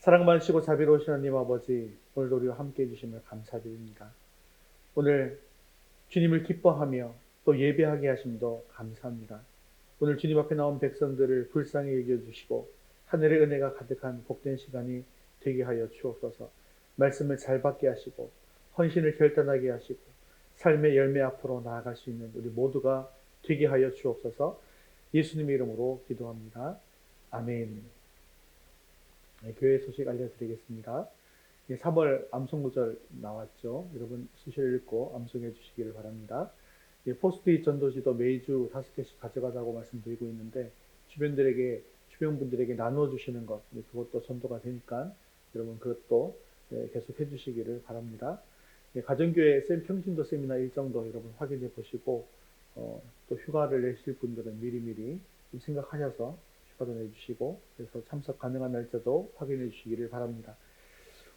사랑 많으시고 자비로우신 하나님 아버지, 오늘도 우리와 함께해 주심을 감사드립니다. 오늘 주님을 기뻐하며 또 예배하게 하심도 감사합니다. 오늘 주님 앞에 나온 백성들을 불쌍히 여겨주시고 하늘의 은혜가 가득한 복된 시간이 되게 하여 주옵소서. 말씀을 잘 받게 하시고 헌신을 결단하게 하시고 삶의 열매 앞으로 나아갈 수 있는 우리 모두가 되게 하여 주옵소서. 예수님의 이름으로 기도합니다. 아멘. 교회 소식 알려드리겠습니다. 3월 암송구절 나왔죠. 여러분 수시를 읽고 암송해 주시기를 바랍니다. 포스트잇 전도지도 매주 5개씩 가져가자고 말씀드리고 있는데 주변 분들에게 나눠주시는 것, 그것도 전도가 되니까 여러분 그것도 계속 해주시기를 바랍니다. 가정교회 평신도 세미나 일정도 여러분 확인해 보시고 또 휴가를 내실 분들은 미리미리 좀 생각하셔서 휴가도 내주시고 그래서 참석 가능한 날짜도 확인해 주시기를 바랍니다.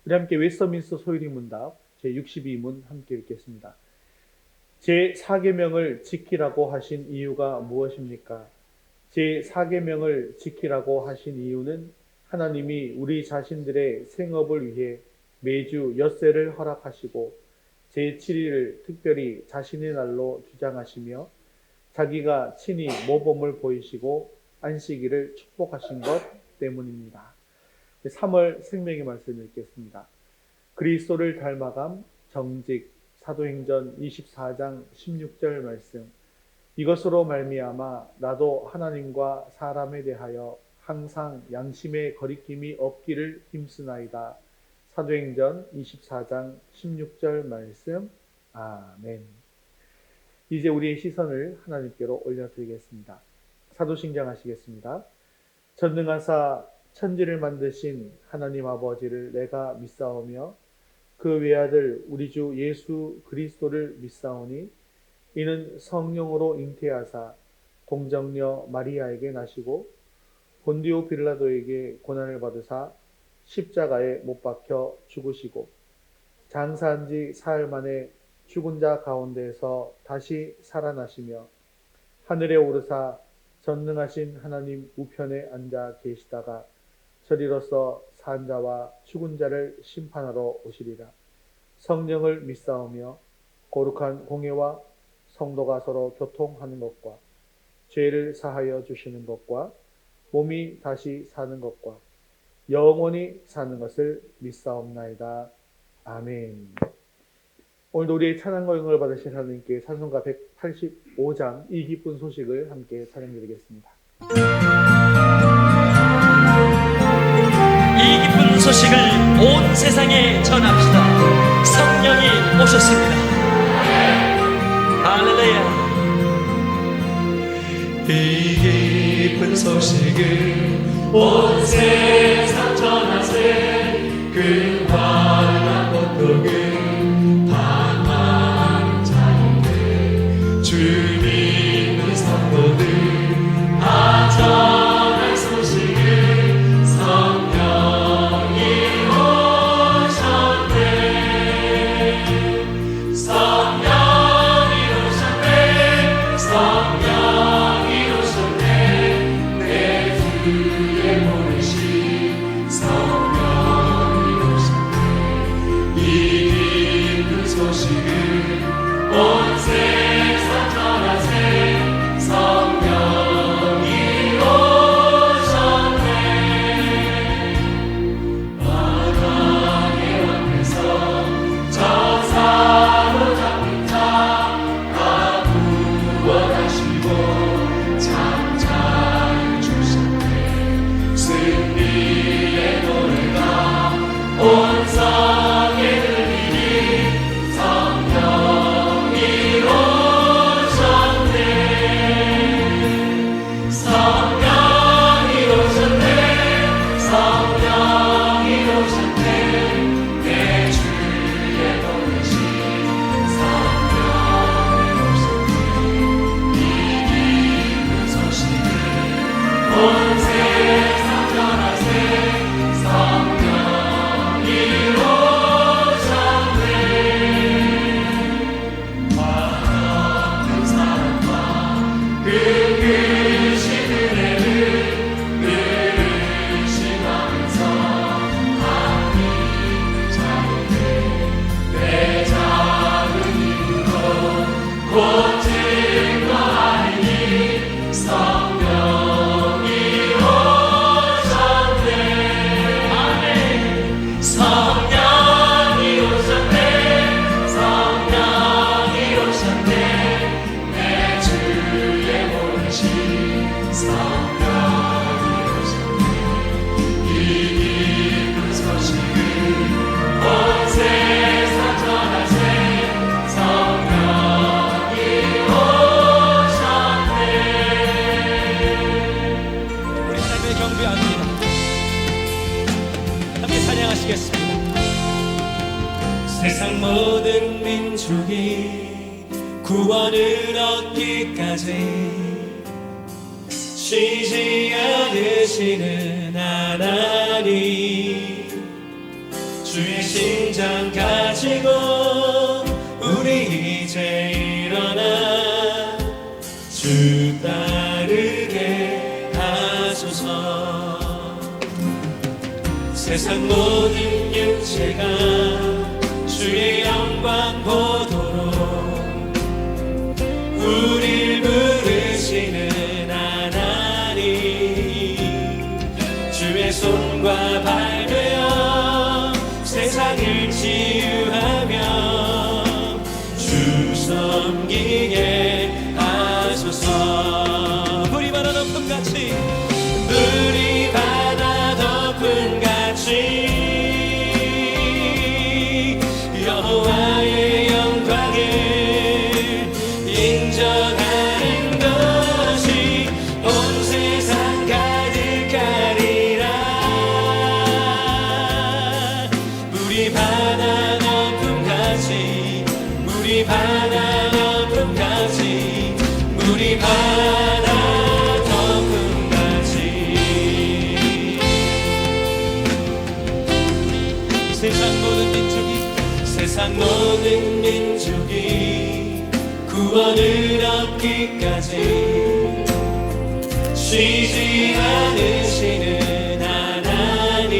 우리 함께 웨스터민스터 소유리 문답 제62문 함께 읽겠습니다. 제4계명을 지키라고 하신 이유가 무엇입니까? 제4계명을 지키라고 하신 이유는 하나님이 우리 자신들의 생업을 위해 매주 엿새를 허락하시고 제7일을 특별히 자신의 날로 주장하시며 자기가 친히 모범을 보이시고 안식일을 축복하신 것 때문입니다. 3월 생명의 말씀을 읽겠습니다. 그리스도를 닮아감 정직 사도행전 24장 16절 말씀. 이것으로 말미암아 나도 하나님과 사람에 대하여 항상 양심의 거리낌이 없기를 힘쓰나이다. 사도행전 24장 16절 말씀. 아멘. 이제 우리의 시선을 하나님께로 올려드리겠습니다. 사도신경 하시겠습니다. 전능하사 천지를 만드신 하나님 아버지를 내가 믿사오며 그 외아들 우리 주 예수 그리스도를 믿사오니 이는 성령으로 잉태하사 동정녀 마리아에게 나시고 본디오 빌라도에게 고난을 받으사 십자가에 못 박혀 죽으시고 장사한 지 사흘 만에 죽은 자 가운데에서 다시 살아나시며 하늘에 오르사 전능하신 하나님 우편에 앉아 계시다가 저리로서 산 자와 죽은 자를 심판하러 오시리라. 성령을 믿사오며 거룩한 공예와 성도가 서로 교통하는 것과 죄를 사하여 주시는 것과 몸이 다시 사는 것과 영원히 사는 것을 믿사옵나이다. 아멘. 오늘도 우리의 찬양과 영광을 받으실 하나님께 찬송가 185장 이 기쁜 소식을 함께 찬양드리겠습니다. 이 기쁜 소식을 온 세상에 전합시다. 성령이 오셨습니다. 할렐루야. 이 기쁜 소식을 온 세상 전하세. 그 환한 고통을 당한 자인들 주 믿는 성도들 다 전할 소식을 성령이 오셨네. 성령이 오셨네. 성령이 오셨네. 내 주에 보내신 성령이 오셨네. 이 기쁜 소식을 온 세상 전하세. 성령이 오셨네. 바다의 앞에서 저 사로잡힌 자 다 구원하시고 잠자리 주셨네. 승리의 노래가 온 성에 들리니 성령 부르시겠습니다. 세상 모든 민족이 구원을 얻기까지 쉬지 않으시는 하나님, 주의 심장 가지고 우리 이제 일어나 주 따르게 하소서. 세상 모든 육체가 주의 영광 보도록 우릴 부르시는 하나님, 주의 손과 발 되어 세상을 치유하며 주 섬기게 하소서. 물이 바다 덮음 같이, 물이 바다 덮음 같이 여호와의 영광을 인정하는 것이 온 세상 가득하리라. 물이 바다 덮음 같이, 물이 바다 덮음 같이, 물이 바다 덮음 같이 세상 모든 민족이 구원을 얻기까지 쉬지 않으시는 하나님,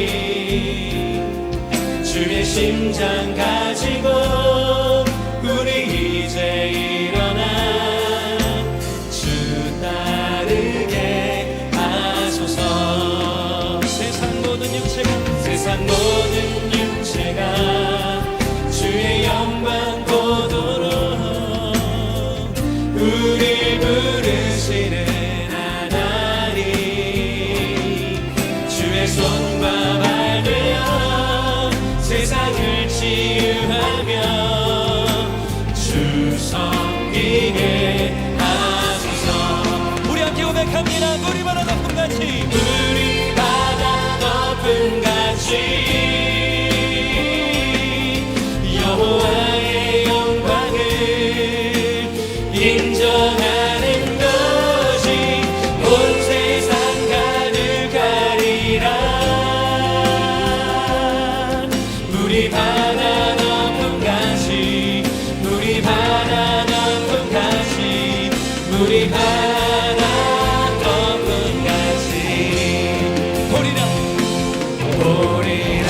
주의 심장 가지고 우리 이제 일어나 주 따르게 하소서. 세상 모든 육체가 주의 영광 보도록 우릴 부르시는 하나님, 주의 손과 발 되어 세상을 치유하며 주 섬기게 하소서. 우리 함께 고백합니다. 물이 바다 덮음 같이, 물이 바다 덮음 같이 여호와의 영광을 인정하는 것이 온 세상 가득하리라. 물이 바다 덮음 같이, 물이 바다 덮음 같이, 물이 바다 덮음 같이 보리라 보리라.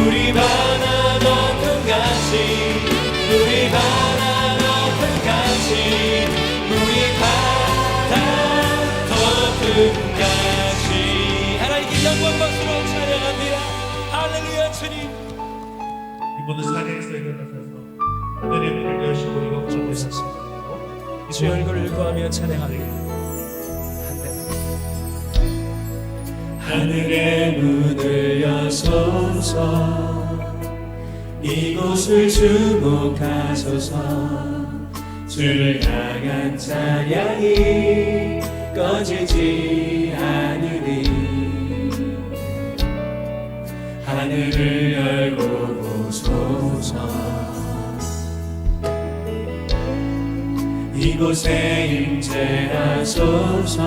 물이 바다 덮음 같이, 물이 바다 덮음 같이, 물이 바다 덮음 같이. 하나님께 영광 박수로 찬양합니다. 할렐루야. 주님, 이분은 산에서 일어나셔서 하늘의 문을 여시고 이거 보고 있었습니다. 주의 얼굴을 구하며 찬양합니다. 하늘의 문을 여소서 이곳을 주목하소서 주를 향한 찬양이 꺼지지 않으리 하늘을 열고 보소서 이곳에 임재하소서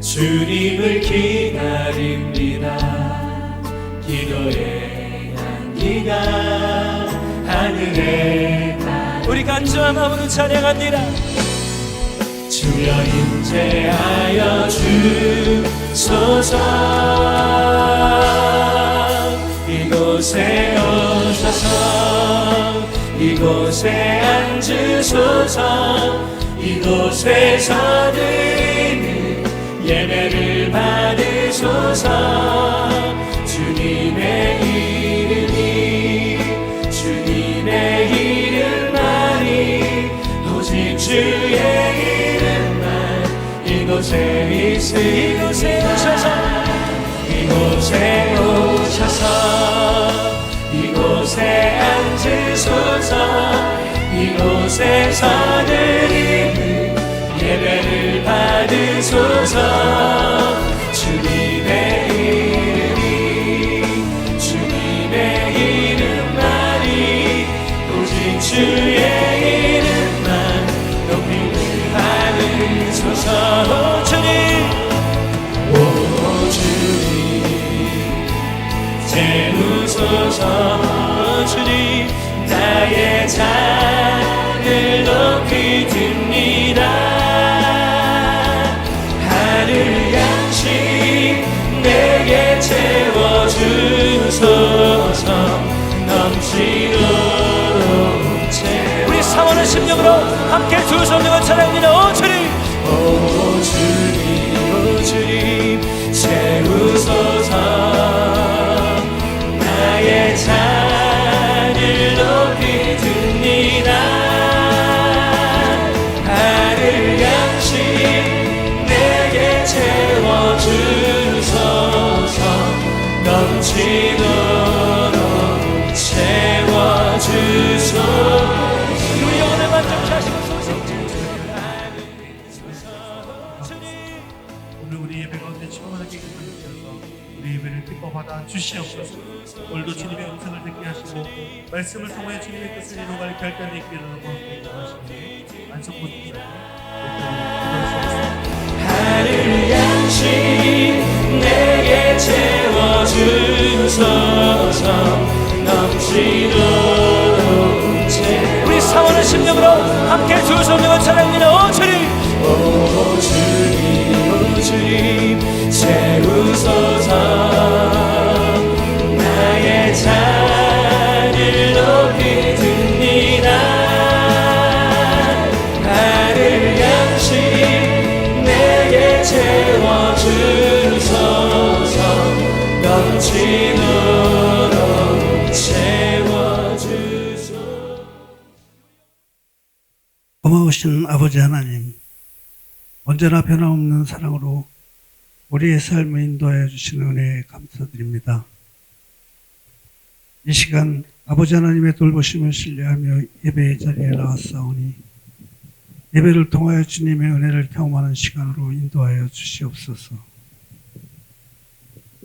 주님을 기다립니다 기도의 향기가 하늘에 우리 간절한 마음으로 찬양합니다. 주여 임재하여 주소서 이곳에 오셔서 이곳에 앉으소서 이곳에서 드리는 예배를 받으소서 주님의 이름만이 오직 주의 이름만 이곳에 오셔서 이곳에 앉으소서 이곳에서 드리는 예배를 받으소서 주님의 이름만이 오직 주의 이름만 높임을 받으소서 오 주님 채우소서 주님 나의 잔을 높이 듭니다 하늘 양식 내게 채워주소서 넘치도록 우리 사모하는 심령으로 함께 두 성령을 찬양합니다. 오 주님 채우소서 나의 잔을 높이 듭니다 하늘 양식 내게 채워주소서 넘치도록 채워주소서 우리 영혼을 만족케 하시고 오늘 우리 예배 가운데 충만하게 기뻐주셔서 우리 예배를 기뻐받아 주시옵소서. 오늘도 주님의 음성을 듣게 하시고 말씀을 통해 주님의 뜻을 이루어갈 결단이 있기를 원하시니 안성모습으로 하늘 양식 내게 채워주소서 넘치도록 우리 사모하는 심령으로 함께 두 성령을 찬양합니다. 오 주님 채우소서 나의 잔을 높이 듭니다 하늘 양식 내게 채워주소서 넘치도록 채워주소서 고마우신 아버지 하나님, 언제나 변함없는 사랑으로 우리의 삶을 인도하여 주시는 은혜에 감사드립니다. 이 시간 아버지 하나님의 돌보심을 신뢰하며 예배의 자리에 나왔사오니 예배를 통하여 주님의 은혜를 경험하는 시간으로 인도하여 주시옵소서.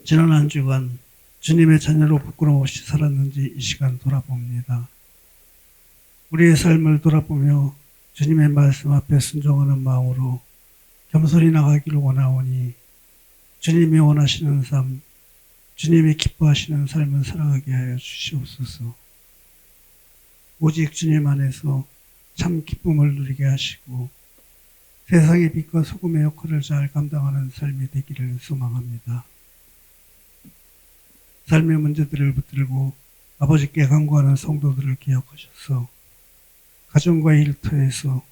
지난 한 주간 주님의 자녀로 부끄럼 없이 살았는지 이 시간 돌아봅니다. 우리의 삶을 돌아보며 주님의 말씀 앞에 순종하는 마음으로 겸손히 나가기를 원하오니 주님이 원하시는 삶, 주님이 기뻐하시는 삶을 살아가게 하여 주시옵소서. 오직 주님 안에서 참 기쁨을 누리게 하시고 세상의 빛과 소금의 역할을 잘 감당하는 삶이 되기를 소망합니다. 삶의 문제들을 붙들고 아버지께 간구하는 성도들을 기억하셔서 가정과 일터에서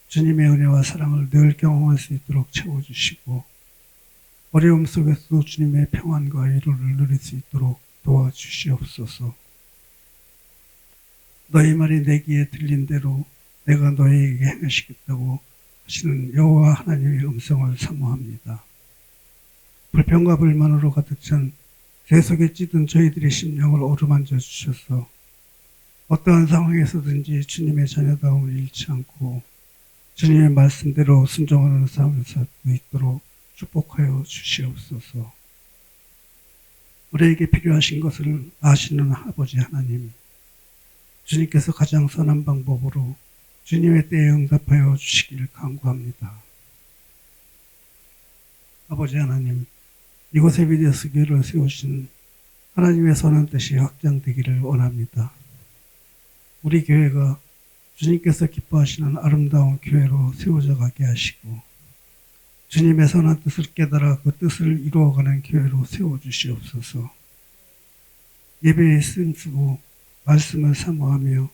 주님의 은혜와 사랑을 늘 경험할 수 있도록 채워주시고 어려움 속에서도 주님의 평안과 위로를 누릴 수 있도록 도와주시옵소서. 너희 말이 내 귀에 들린 대로 내가 너희에게 행하시겠다고 하시는 여호와 하나님의 음성을 사모합니다. 불평과 불만으로 가득 찬 새 속에 찌든 저희들의 심령을 어루만져 주셔서 어떠한 상황에서든지 주님의 자녀다움을 잃지 않고 주님의 말씀대로 순종하는 삶을 살 수 있도록 축복하여 주시옵소서. 우리에게 필요하신 것을 아시는 아버지 하나님, 주님께서 가장 선한 방법으로 주님의 때에 응답하여 주시기를 간구합니다. 아버지 하나님, 이곳에 비데스 교회를 세우신 하나님의 선한 뜻이 확장되기를 원합니다. 우리 교회가 주님께서 기뻐하시는 아름다운 교회로 세워져 가게 하시고 주님의 선한 뜻을 깨달아 그 뜻을 이루어가는 교회로 세워주시옵소서. 예배에 쓰고 말씀을 사모하며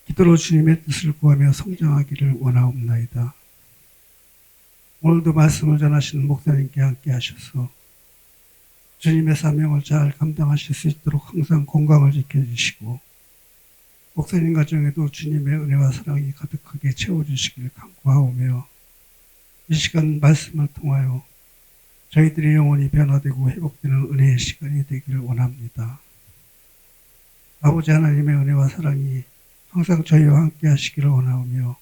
기도로 주님의 뜻을 구하며 성장하기를 원하옵나이다. 오늘도 말씀을 전하시는 목사님께 함께 하셔서 주님의 사명을 잘 감당하실 수 있도록 항상 건강을 지켜주시고 목사님 가정에도 주님의 은혜와 사랑이 가득하게 채워주시길 간구하오며 이 시간 말씀을 통하여 저희들의 영혼이 변화되고 회복되는 은혜의 시간이 되기를 원합니다. 아버지 하나님의 은혜와 사랑이 항상 저희와 함께 하시기를 원하오며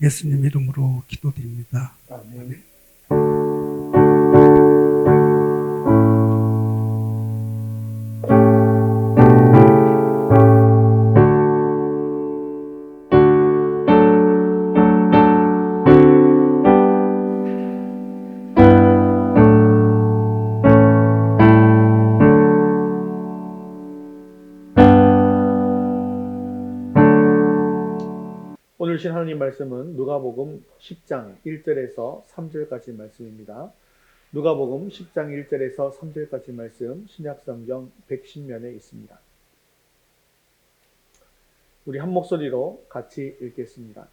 예수님 이름으로 기도드립니다. 아멘. 오늘 주신 하나님 말씀은 누가복음 10장 1절에서 3절까지 말씀입니다. 누가복음 10장 1절에서 3절까지 말씀 신약성경 110면에 있습니다. 우리 한 목소리로 같이 읽겠습니다.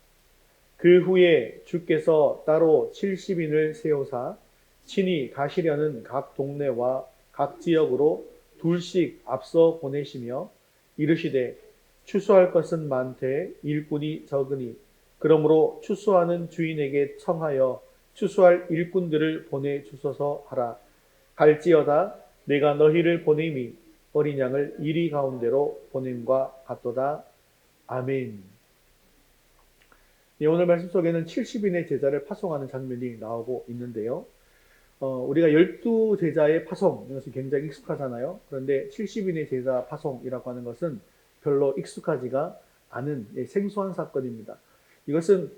그 후에 주께서 따로 70인을 세우사 친히 가시려는 각 동네와 각 지역으로 둘씩 앞서 보내시며 이르시되 추수할 것은 많되 일꾼이 적으니 그러므로 추수하는 주인에게 청하여 추수할 일꾼들을 보내주소서 하라. 갈지어다 내가 너희를 보냄이 어린 양을 이리 가운데로 보냄과 같도다. 아멘. 예, 오늘 말씀 속에는 70인의 제자를 파송하는 장면이 나오고 있는데요. 우리가 12제자의 파송, 이것이 굉장히 익숙하잖아요. 그런데 70인의 제자 파송이라고 하는 것은 별로 익숙하지가 않은 생소한 사건입니다. 이것은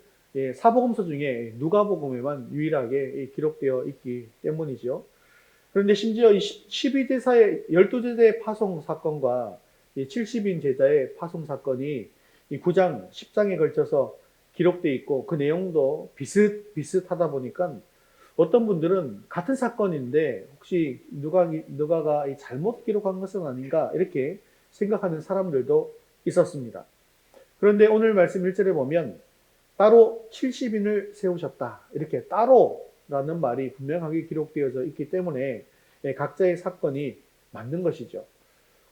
사복음서 중에 누가복음에만 유일하게 기록되어 있기 때문이죠. 그런데 심지어 이 12제자의 파송 사건과 70인 제자의 파송 사건이 9장, 10장에 걸쳐서 기록되어 있고 그 내용도 비슷하다 보니까 어떤 분들은 같은 사건인데 혹시 누가가 잘못 기록한 것은 아닌가 이렇게 생각하는 사람들도 있었습니다. 그런데 오늘 말씀 1절에 보면 따로 70인을 세우셨다. 이렇게 따로라는 말이 분명하게 기록되어져 있기 때문에 각자의 사건이 맞는 것이죠.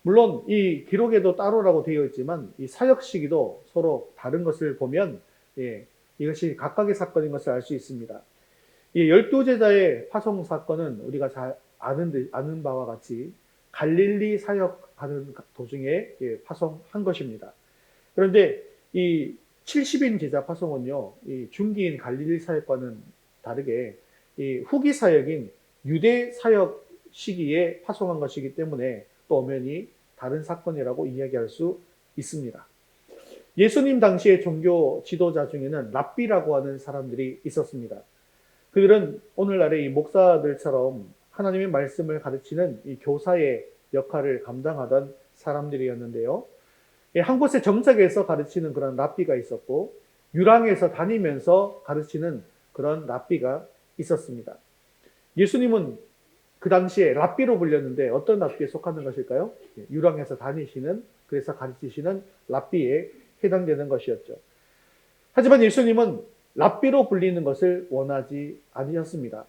물론 이 기록에도 따로라고 되어 있지만 이 사역 시기도 서로 다른 것을 보면 이것이 각각의 사건인 것을 알 수 있습니다. 이 12제자의 파송 사건은 우리가 잘 아는 바와 같이 갈릴리 사역하는 도중에 파송한 것입니다. 그런데 이 70인 제자 파송은요, 이 중기인 갈릴리 사역과는 다르게 이 후기 사역인 유대 사역 시기에 파송한 것이기 때문에 또 엄연히 다른 사건이라고 이야기할 수 있습니다. 예수님 당시의 종교 지도자 중에는 랍비라고 하는 사람들이 있었습니다. 그들은 오늘날의 이 목사들처럼 하나님의 말씀을 가르치는 이 교사의 역할을 감당하던 사람들이었는데요. 한 곳에 정착해서 가르치는 그런 랍비가 있었고 유랑에서 다니면서 가르치는 그런 랍비가 있었습니다. 예수님은 그 당시에 랍비로 불렸는데 어떤 랍비에 속하는 것일까요? 유랑에서 다니시는, 그래서 가르치시는 랍비에 해당되는 것이었죠. 하지만 예수님은 랍비로 불리는 것을 원하지 않으셨습니다.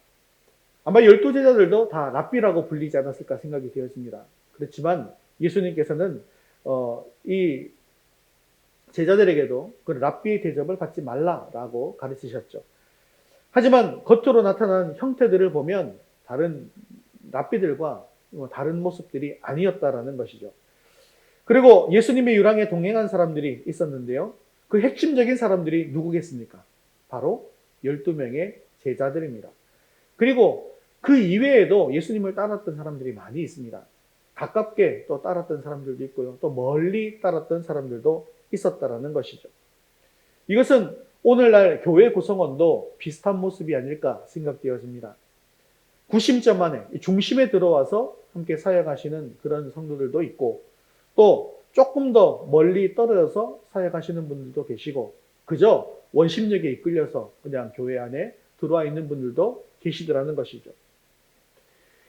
아마 12제자들도 다 랍비라고 불리지 않았을까 생각이 되었습니다. 그렇지만 예수님께서는 이 제자들에게도 그 랍비의 대접을 받지 말라라고 가르치셨죠. 하지만 겉으로 나타난 형태들을 보면 다른 랍비들과 다른 모습들이 아니었다라는 것이죠. 그리고 예수님의 유랑에 동행한 사람들이 있었는데요. 그 핵심적인 사람들이 누구겠습니까? 바로 12명의 제자들입니다. 그리고 그 이외에도 예수님을 따랐던 사람들이 많이 있습니다. 가깝게 또 따랐던 사람들도 있고요. 또 멀리 따랐던 사람들도 있었다라는 것이죠. 이것은 오늘날 교회 구성원도 비슷한 모습이 아닐까 생각되어집니다. 구심점 안에, 중심에 들어와서 함께 사역하시는 그런 성도들도 있고, 또 조금 더 멀리 떨어져서 사역하시는 분들도 계시고, 그저 원심력에 이끌려서 그냥 교회 안에 들어와 있는 분들도 계시더라는 것이죠.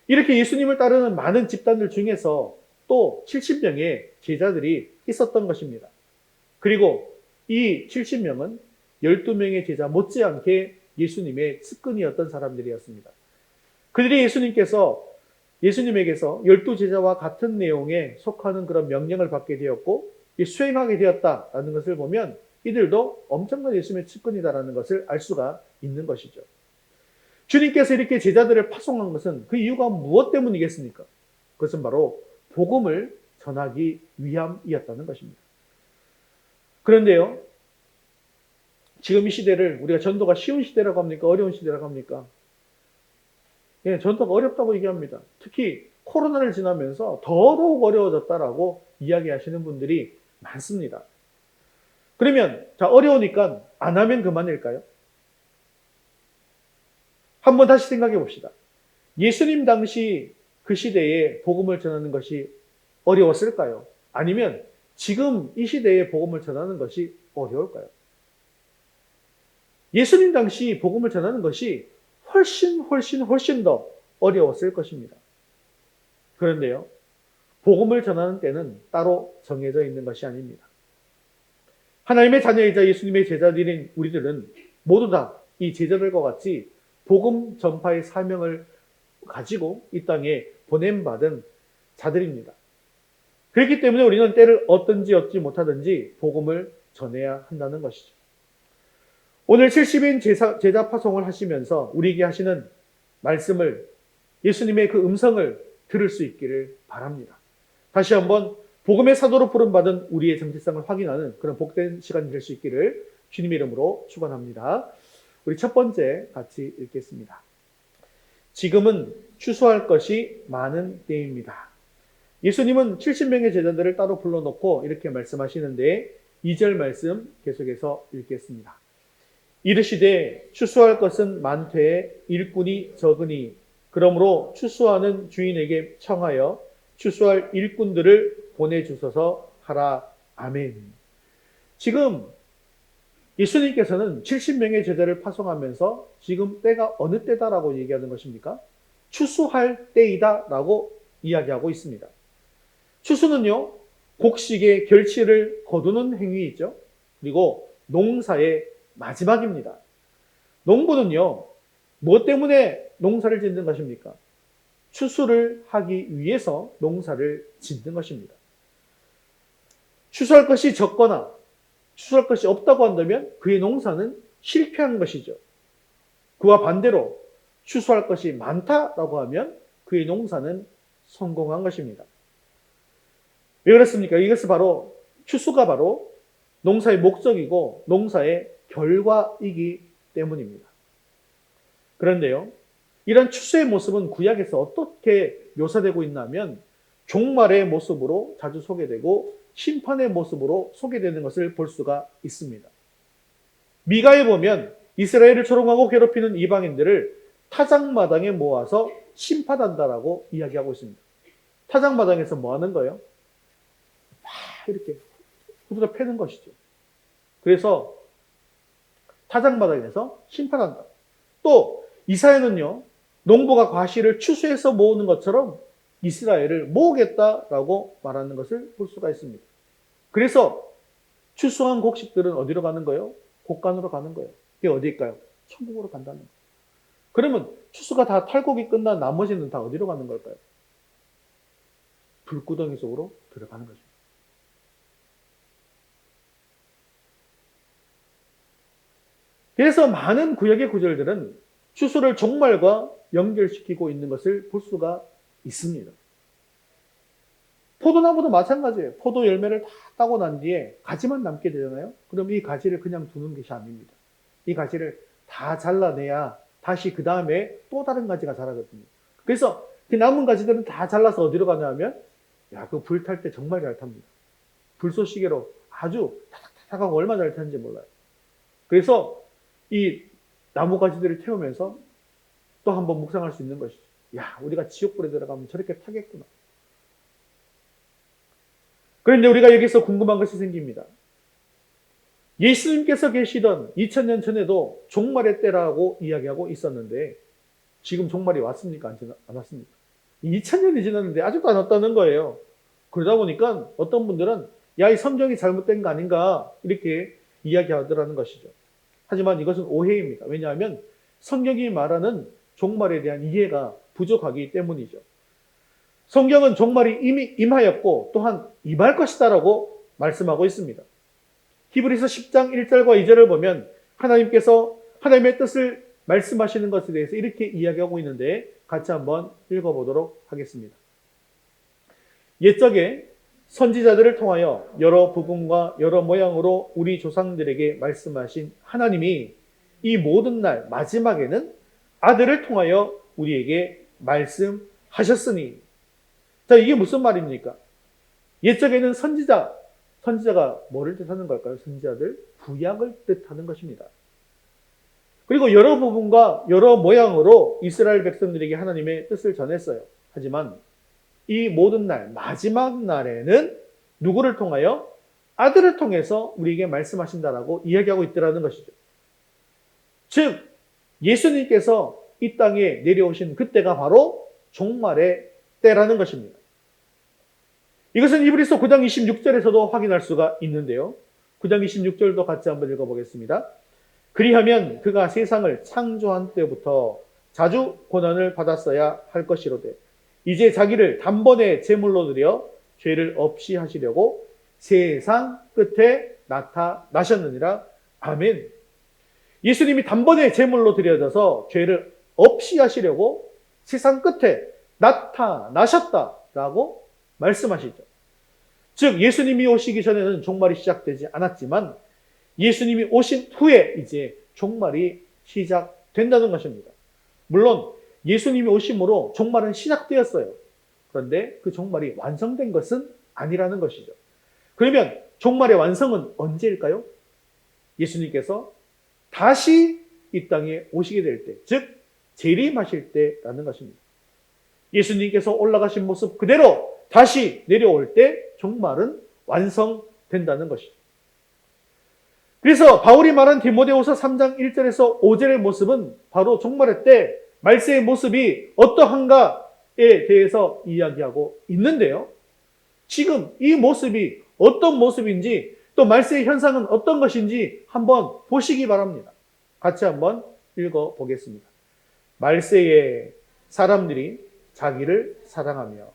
이렇게 예수님을 따르는 많은 집단들 중에서 또 70명의 제자들이 있었던 것입니다. 그리고 이 70명은 12명의 제자 못지않게 예수님의 측근이었던 사람들이었습니다. 그들이 예수님에게서 12제자와 같은 내용에 속하는 그런 명령을 받게 되었고 수행하게 되었다라는 것을 보면 이들도 엄청난 예수님의 측근이다라는 것을 알 수가 있는 것이죠. 주님께서 이렇게 제자들을 파송한 것은 그 이유가 무엇 때문이겠습니까? 그것은 바로 복음을 전하기 위함이었다는 것입니다. 그런데요, 지금 이 시대를 우리가 전도가 쉬운 시대라고 합니까? 어려운 시대라고 합니까? 예, 전도가 어렵다고 얘기합니다. 특히 코로나를 지나면서 더더욱 어려워졌다라고 이야기하시는 분들이 많습니다. 그러면 어려우니까 안 하면 그만일까요? 한번 다시 생각해 봅시다. 예수님 당시 그 시대에 복음을 전하는 것이 어려웠을까요? 아니면 지금 이 시대에 복음을 전하는 것이 어려울까요? 예수님 당시 복음을 전하는 것이 훨씬 더 어려웠을 것입니다. 그런데요, 복음을 전하는 때는 따로 정해져 있는 것이 아닙니다. 하나님의 자녀이자 예수님의 제자들인 우리들은 모두 다 이 제자들과 같이 복음 전파의 사명을 가지고 이 땅에 보냄받은 자들입니다. 그렇기 때문에 우리는 때를 얻든지 얻지 못하든지 복음을 전해야 한다는 것이죠. 오늘 70인 제자 파송을 하시면서 우리에게 하시는 말씀을, 예수님의 그 음성을 들을 수 있기를 바랍니다. 다시 한번 복음의 사도로 부름받은 우리의 정체성을 확인하는 그런 복된 시간이 될 수 있기를 주님의 이름으로 축원합니다. 우리 첫 번째 같이 읽겠습니다. 지금은 추수할 것이 많은 때입니다. 예수님은 70명의 제자들을 따로 불러놓고 이렇게 말씀하시는데 2절 말씀 계속해서 읽겠습니다. 이르시되 추수할 것은 많되 일꾼이 적으니 그러므로 추수하는 주인에게 청하여 추수할 일꾼들을 보내주소서 하라. 아멘. 지금 예수님께서는 70명의 제자를 파송하면서 지금 때가 어느 때다라고 얘기하는 것입니까? 추수할 때이다 라고 이야기하고 있습니다. 추수는요, 곡식의 결실을 거두는 행위이죠. 그리고 농사의 마지막입니다. 농부는요, 무엇 때문에 농사를 짓는 것입니까? 추수를 하기 위해서 농사를 짓는 것입니다. 추수할 것이 적거나 추수할 것이 없다고 한다면 그의 농사는 실패한 것이죠. 그와 반대로 추수할 것이 많다라고 하면 그의 농사는 성공한 것입니다. 왜 그렇습니까? 이것은 바로 추수가 바로 농사의 목적이고 농사의 결과이기 때문입니다. 그런데요, 이런 추수의 모습은 구약에서 어떻게 묘사되고 있냐면 종말의 모습으로 자주 소개되고 심판의 모습으로 소개되는 것을 볼 수가 있습니다. 미가에 보면 이스라엘을 조롱하고 괴롭히는 이방인들을 타작마당에 모아서 심판한다라고 이야기하고 있습니다. 타작마당에서 뭐 하는 거예요? 막 이렇게 후드려 패는 것이죠. 그래서 타작마당에서 심판한다. 또 이사야는요, 농부가 과실을 추수해서 모으는 것처럼 이스라엘을 모으겠다라고 말하는 것을 볼 수가 있습니다. 그래서 추수한 곡식들은 어디로 가는 거예요? 곡간으로 가는 거예요. 이게 어디일까요? 천국으로 간다는 거예요. 그러면 추수가 다 탈곡이 끝난 나머지는 다 어디로 가는 걸까요? 불구덩이 속으로 들어가는 거죠. 그래서 많은 구약의 구절들은 추수를 종말과 연결시키고 있는 것을 볼 수가 있습니다. 포도나무도 마찬가지예요. 포도 열매를 다 따고 난 뒤에 가지만 남게 되잖아요. 그럼 이 가지를 그냥 두는 것이 아닙니다. 이 가지를 다 잘라내야 다시 그 다음에 또 다른 가지가 자라거든요. 그래서 그 남은 가지들은 다 잘라서 어디로 가냐면, 그 불 탈 때 정말 잘 탑니다. 불쏘시개로 아주 타닥타닥하고 얼마나 잘 타는지 몰라요. 그래서 이 나무 가지들을 태우면서 또 한번 묵상할 수 있는 것이죠. 우리가 지옥불에 들어가면 저렇게 타겠구나. 그런데 우리가 여기서 궁금한 것이 생깁니다. 예수님께서 계시던 2000년 전에도 종말의 때라고 이야기하고 있었는데 지금 종말이 왔습니까? 안 왔습니까? 2000년이 지났는데 아직도 안 왔다는 거예요. 그러다 보니까 어떤 분들은 이 성경이 잘못된 거 아닌가 이렇게 이야기하더라는 것이죠. 하지만 이것은 오해입니다. 왜냐하면 성경이 말하는 종말에 대한 이해가 부족하기 때문이죠. 성경은 종말이 이미 임하였고 또한 임할 것이다라고 말씀하고 있습니다. 히브리서 10장 1절과 2절을 보면 하나님께서 하나님의 뜻을 말씀하시는 것에 대해서 이렇게 이야기하고 있는데 같이 한번 읽어보도록 하겠습니다. 옛적에 선지자들을 통하여 여러 부분과 여러 모양으로 우리 조상들에게 말씀하신 하나님이 이 모든 날 마지막에는 아들을 통하여 우리에게 말씀하셨으니. 자, 이게 무슨 말입니까? 옛적에는 선지자가 뭐를 뜻하는 걸까요? 선지자들? 구약을 뜻하는 것입니다. 그리고 여러 부분과 여러 모양으로 이스라엘 백성들에게 하나님의 뜻을 전했어요. 하지만 이 모든 날, 마지막 날에는 누구를 통하여? 아들을 통해서 우리에게 말씀하신다라고 이야기하고 있더라는 것이죠. 즉, 예수님께서 이 땅에 내려오신 그때가 바로 종말의 때라는 것입니다. 이것은 히브리서 9장 26절에서도 확인할 수가 있는데요. 9장 26절도 같이 한번 읽어보겠습니다. 그리하면 그가 세상을 창조한 때부터 자주 고난을 받았어야 할 것이로되 이제 자기를 단번에 제물로 드려 죄를 없이 하시려고 세상 끝에 나타나셨느니라. 아멘. 예수님이 단번에 제물로 드려져서 죄를 없이 하시려고 세상 끝에 나타나셨다라고 말씀하시죠. 즉 예수님이 오시기 전에는 종말이 시작되지 않았지만 예수님이 오신 후에 이제 종말이 시작된다는 것입니다. 물론 예수님이 오심으로 종말은 시작되었어요. 그런데 그 종말이 완성된 것은 아니라는 것이죠. 그러면 종말의 완성은 언제일까요? 예수님께서 다시 이 땅에 오시게 될 때, 즉 재림하실 때라는 것입니다. 예수님께서 올라가신 모습 그대로 다시 내려올 때 종말은 완성된다는 것이죠. 그래서 바울이 말한 디모데후서 3장 1절에서 5절의 모습은 바로 종말의 때 말세의 모습이 어떠한가에 대해서 이야기하고 있는데요. 지금 이 모습이 어떤 모습인지 또 말세의 현상은 어떤 것인지 한번 보시기 바랍니다. 같이 한번 읽어보겠습니다. 말세에 사람들이 자기를 사랑하며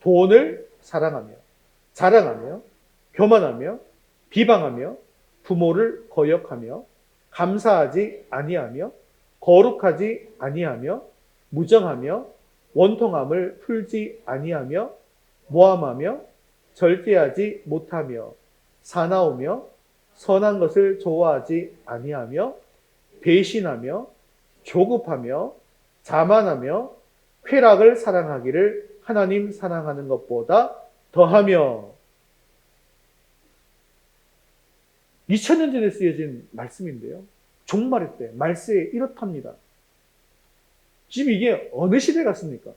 돈을 사랑하며 자랑하며 교만하며 비방하며 부모를 거역하며 감사하지 아니하며 거룩하지 아니하며 무정하며 원통함을 풀지 아니하며 모함하며 절제하지 못하며 사나우며 선한 것을 좋아하지 아니하며 배신하며 조급하며 자만하며 쾌락을 사랑하기를 하나님 사랑하는 것보다 더하며. 2000년 전에 쓰여진 말씀인데요. 종말의 때, 말세에 이렇답니다. 지금 이게 어느 시대 같습니까?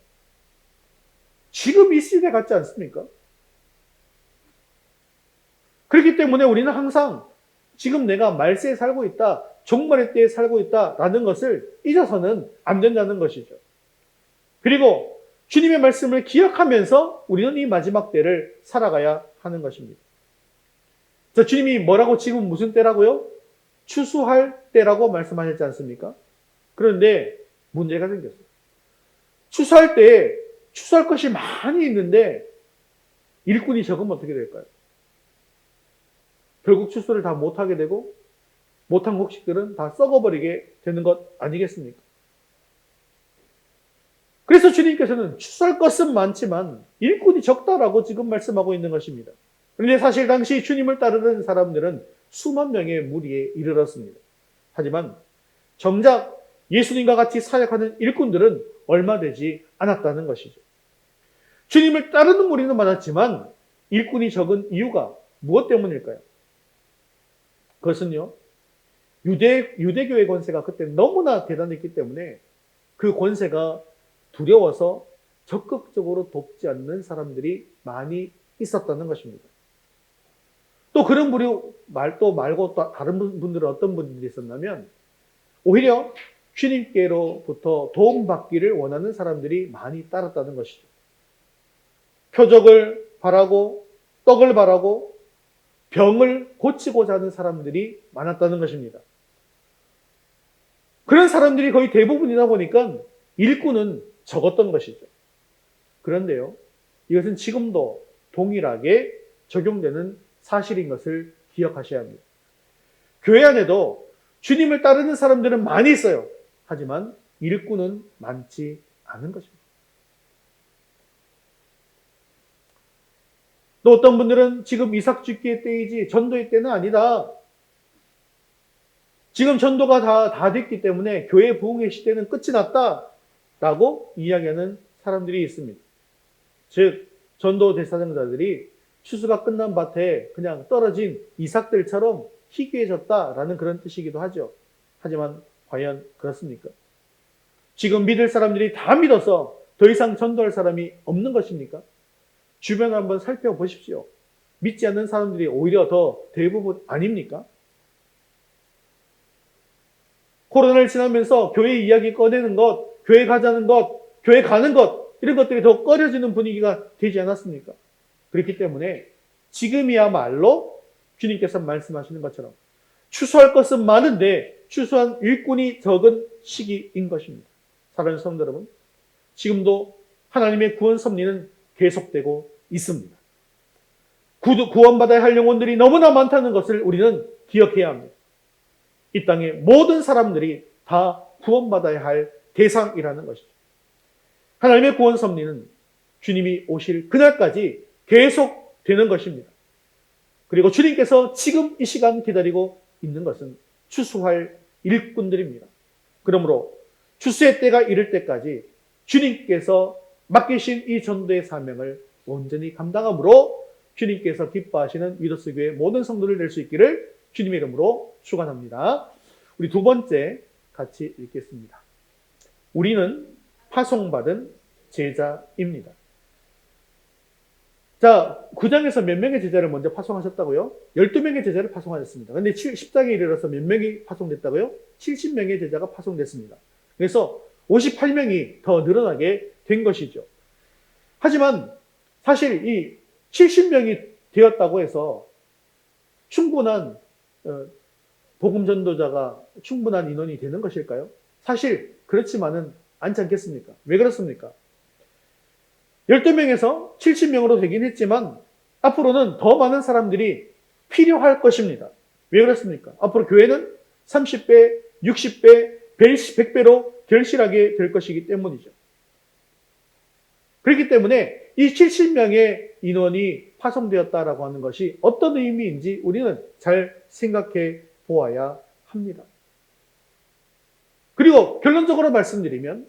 지금 이 시대 같지 않습니까? 그렇기 때문에 우리는 항상 지금 내가 말세에 살고 있다, 종말의 때에 살고 있다라는 것을 잊어서는 안 된다는 것이죠. 그리고 주님의 말씀을 기억하면서 우리는 이 마지막 때를 살아가야 하는 것입니다. 저 주님이 뭐라고 지금 무슨 때라고요? 추수할 때라고 말씀하셨지 않습니까? 그런데 문제가 생겼어요. 추수할 때 추수할 것이 많이 있는데 일꾼이 적으면 어떻게 될까요? 결국 추수를 다 못하게 되고 못한 곡식들은 다 썩어버리게 되는 것 아니겠습니까? 그래서 주님께서는 추수할 것은 많지만 일꾼이 적다라고 지금 말씀하고 있는 것입니다. 그런데 사실 당시 주님을 따르는 사람들은 수만 명의 무리에 이르렀습니다. 하지만 정작 예수님과 같이 사역하는 일꾼들은 얼마 되지 않았다는 것이죠. 주님을 따르는 무리는 많았지만 일꾼이 적은 이유가 무엇 때문일까요? 그것은요, 유대교의 권세가 그때 너무나 대단했기 때문에 그 권세가 두려워서 적극적으로 돕지 않는 사람들이 많이 있었다는 것입니다. 또 그런 무리 말고 또 다른 분들은 어떤 분들이 있었냐면 오히려 주님께로부터 도움받기를 원하는 사람들이 많이 따랐다는 것이죠. 표적을 바라고 떡을 바라고 병을 고치고자 하는 사람들이 많았다는 것입니다. 그런 사람들이 거의 대부분이다 보니까 일꾼은 적었던 것이죠. 그런데요, 이것은 지금도 동일하게 적용되는 사실인 것을 기억하셔야 합니다. 교회 안에도 주님을 따르는 사람들은 많이 있어요. 하지만 일꾼은 많지 않은 것입니다. 또 어떤 분들은 지금 이삭 죽기의 때이지 전도의 때는 아니다. 지금 전도가 다 됐기 때문에 교회 부흥의 시대는 끝이 났다라고 이야기하는 사람들이 있습니다. 즉 전도 대사장자들이 추수가 끝난 밭에 그냥 떨어진 이삭들처럼 희귀해졌다라는 그런 뜻이기도 하죠. 하지만 과연 그렇습니까? 지금 믿을 사람들이 다 믿어서 더 이상 전도할 사람이 없는 것입니까? 주변을 한번 살펴보십시오. 믿지 않는 사람들이 오히려 더 대부분 아닙니까? 코로나를 지나면서 교회 이야기 꺼내는 것, 교회 가자는 것, 교회 가는 것, 이런 것들이 더 꺼려지는 분위기가 되지 않았습니까? 그렇기 때문에 지금이야말로 주님께서 말씀하시는 것처럼 추수할 것은 많은데 추수한 일꾼이 적은 시기인 것입니다. 사랑하는 성도 여러분, 지금도 하나님의 구원 섭리는 계속되고 있습니다. 구원받아야 할 영혼들이 너무나 많다는 것을 우리는 기억해야 합니다. 이 땅의 모든 사람들이 다 구원받아야 할 대상이라는 것이죠. 하나님의 구원 섭리는 주님이 오실 그날까지 계속되는 것입니다. 그리고 주님께서 지금 이 시간 기다리고 있는 것은 추수할 일꾼들입니다. 그러므로 추수의 때가 이를 때까지 주님께서 맡기신 이 전도의 사명을 온전히 감당함으로 주님께서 기뻐하시는 위더스 교회 모든 성도를 낼 수 있기를 주님의 이름으로 축원합니다. 우리 두 번째 같이 읽겠습니다. 우리는 파송받은 제자입니다. 자, 9장에서 몇 명의 제자를 먼저 파송하셨다고요? 12명의 제자를 파송하셨습니다. 그런데 10장에 이르러서 몇 명이 파송됐다고요? 70명의 제자가 파송됐습니다. 그래서 58명이 더 늘어나게 된 것이죠. 하지만 사실 이 70명이 되었다고 해서 충분한 복음 전도자가 충분한 인원이 되는 것일까요? 사실 그렇지만은 않지 않겠습니까? 왜 그렇습니까? 12명에서 70명으로 되긴 했지만 앞으로는 더 많은 사람들이 필요할 것입니다. 왜 그렇습니까? 앞으로 교회는 30배, 60배, 100배로 결실하게 될 것이기 때문이죠. 그렇기 때문에 이 70명의 인원이 파송되었다라고 하는 것이 어떤 의미인지 우리는 잘 생각해 보아야 합니다. 그리고 결론적으로 말씀드리면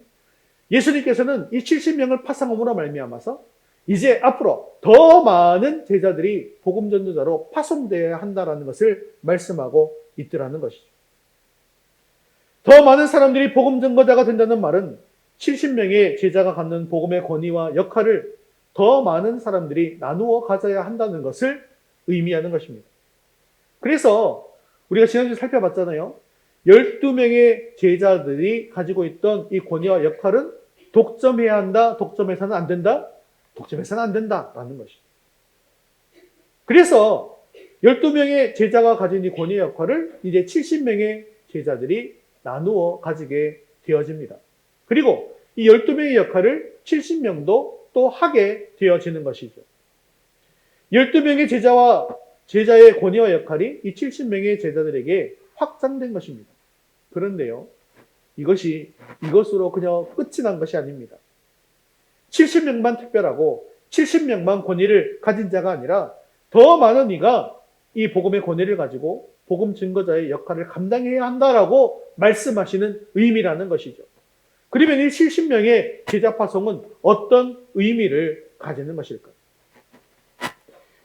예수님께서는 이 70명을 파송함으로 말미암아서 이제 앞으로 더 많은 제자들이 복음 전도자로 파송되어야 한다라는 것을 말씀하고 있더라는 것이죠. 더 많은 사람들이 복음 전도자가 된다는 말은 70명의 제자가 갖는 복음의 권위와 역할을 더 많은 사람들이 나누어 가져야 한다는 것을 의미하는 것입니다. 그래서 우리가 지난주에 살펴봤잖아요. 12명의 제자들이 가지고 있던 이 권위와 역할은 독점해야 한다, 독점해서는 안 된다, 독점해서는 안 된다라는 것이죠. 그래서 12명의 제자가 가진 이 권위의 역할을 이제 70명의 제자들이 나누어 가지게 되어집니다. 그리고 이 12명의 역할을 70명도 또 하게 되어지는 것이죠. 12명의 제자의 권위와 역할이 이 70명의 제자들에게 확장된 것입니다. 그런데요, 이것으로 그냥 끝이 난 것이 아닙니다. 70명만 특별하고 70명만 권위를 가진 자가 아니라 더 많은 이가 이 복음의 권위를 가지고 복음 증거자의 역할을 감당해야 한다라고 말씀하시는 의미라는 것이죠. 그러면 이 70명의 제자 파송은 어떤 의미를 가지는 것일까요?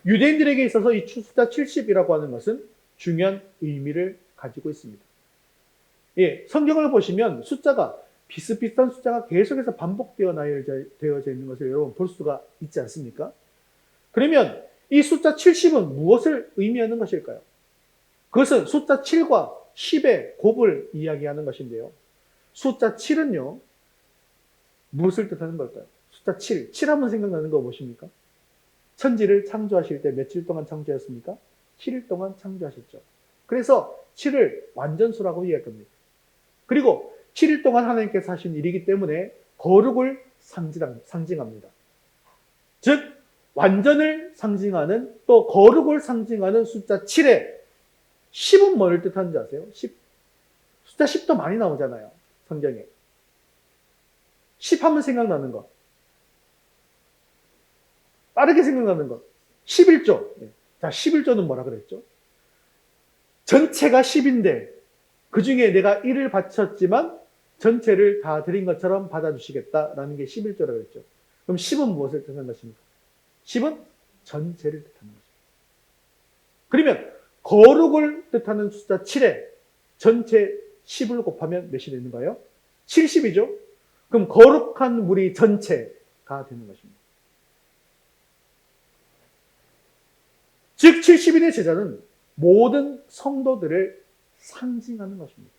유대인들에게 있어서 이 숫자 70이라고 하는 것은 중요한 의미를 가지고 있습니다. 예, 성경을 보시면 숫자가 비슷비슷한 숫자가 계속해서 반복되어져 있는 것을 여러분 볼 수가 있지 않습니까? 그러면 이 숫자 70은 무엇을 의미하는 것일까요? 그것은 숫자 7과 10의 곱을 이야기하는 것인데요. 숫자 7은요, 무엇을 뜻하는 걸까요? 숫자 7. 7 하면 생각나는 거 무엇입니까? 천지를 창조하실 때 며칠 동안 창조했습니까? 7일 동안 창조하셨죠. 그래서 7을 완전수라고 이야기합니다. 그리고 7일 동안 하나님께서 하신 일이기 때문에 거룩을 상징합니다. 즉, 완전을 상징하는 또 거룩을 상징하는 숫자 7에 10은 뭐를 뜻하는지 아세요? 10. 숫자 10도 많이 나오잖아요. 성경에. 10 하면 생각나는 것. 빠르게 생각나는 것. 11조. 자, 11조는 뭐라 그랬죠? 전체가 10인데 그 중에 내가 1을 바쳤지만 전체를 다 드린 것처럼 받아주시겠다라는 게 11조라고 그랬죠. 그럼 10은 무엇을 뜻하는 것입니까? 10은 전체를 뜻하는 것입니다. 그러면 거룩을 뜻하는 숫자 7에 전체 10을 곱하면 몇이 되는 거예요? 70이죠? 그럼 거룩한 무리 전체가 되는 것입니다. 즉 70인의 제자는 모든 성도들을 상징하는 것입니다.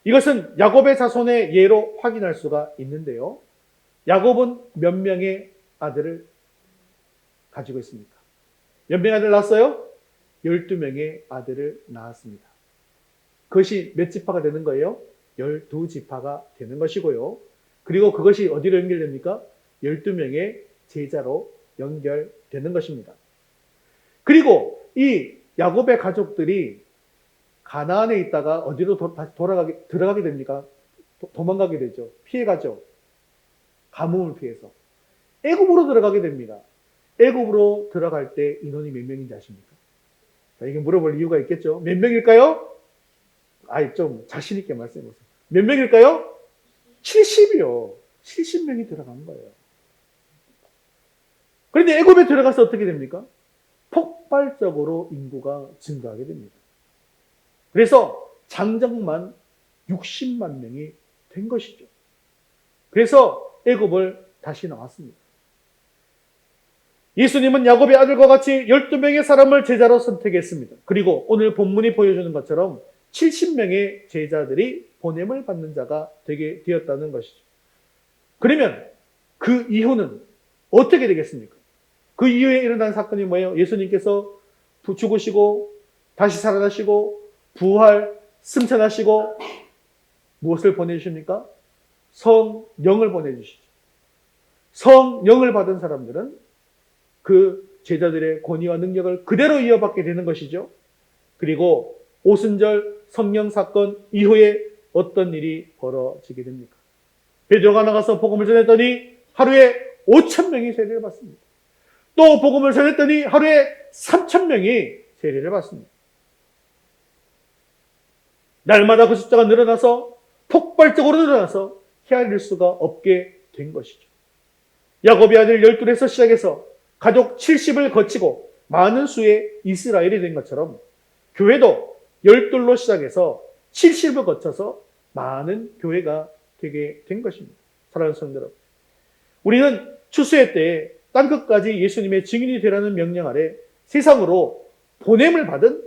이것은 야곱의 자손의 예로 확인할 수가 있는데요. 야곱은 몇 명의 아들을 가지고 있습니까? 몇 명의 아들을 낳았어요? 12명의 아들을 낳았습니다. 그것이 몇 지파가 되는 거예요? 12지파가 되는 것이고요. 그리고 그것이 어디로 연결됩니까? 12명의 제자로 연결되는 것입니다. 그리고 이 야곱의 가족들이 가나안에 있다가 어디로 다시 들어가게 됩니까? 도망가게 되죠. 피해가죠. 가뭄을 피해서. 애굽으로 들어가게 됩니다. 애굽으로 들어갈 때 인원이 몇 명인지 아십니까? 자, 이게 물어볼 이유가 있겠죠. 몇 명일까요? 좀 자신 있게 말씀해 보세요. 몇 명일까요? 70이요. 70명이 들어간 거예요. 그런데 애굽에 들어가서 어떻게 됩니까? 폭발적으로 인구가 증가하게 됩니다. 그래서 장정만 60만 명이 된 것이죠. 그래서 애굽을 다시 나왔습니다. 예수님은 야곱의 아들과 같이 12명의 사람을 제자로 선택했습니다. 그리고 오늘 본문이 보여주는 것처럼 70명의 제자들이 보냄을 받는 자가 되게 되었다는 것이죠. 그러면 그 이후는 어떻게 되겠습니까? 그 이후에 일어난 사건이 뭐예요? 예수님께서 죽으시고 다시 살아나시고 부활, 승천하시고 무엇을 보내주십니까? 성령을 보내주시죠. 성령을 받은 사람들은 그 제자들의 권위와 능력을 그대로 이어받게 되는 것이죠. 그리고 오순절 성령 사건 이후에 어떤 일이 벌어지게 됩니까? 베드로가 나가서 복음을 전했더니 하루에 5,000명이 세례를 받습니다. 또 복음을 전했더니 하루에 3,000명이 세례를 받습니다. 날마다 그 숫자가 늘어나서 폭발적으로 늘어나서 헤아릴 수가 없게 된 것이죠. 야곱의 아들 12에서 시작해서 가족 70을 거치고 많은 수의 이스라엘이 된 것처럼 교회도 12로 시작해서 70을 거쳐서 많은 교회가 되게 된 것입니다. 사랑하는 성도 여러분, 우리는 추수의 때에 땅끝까지 예수님의 증인이 되라는 명령 아래 세상으로 보냄을 받은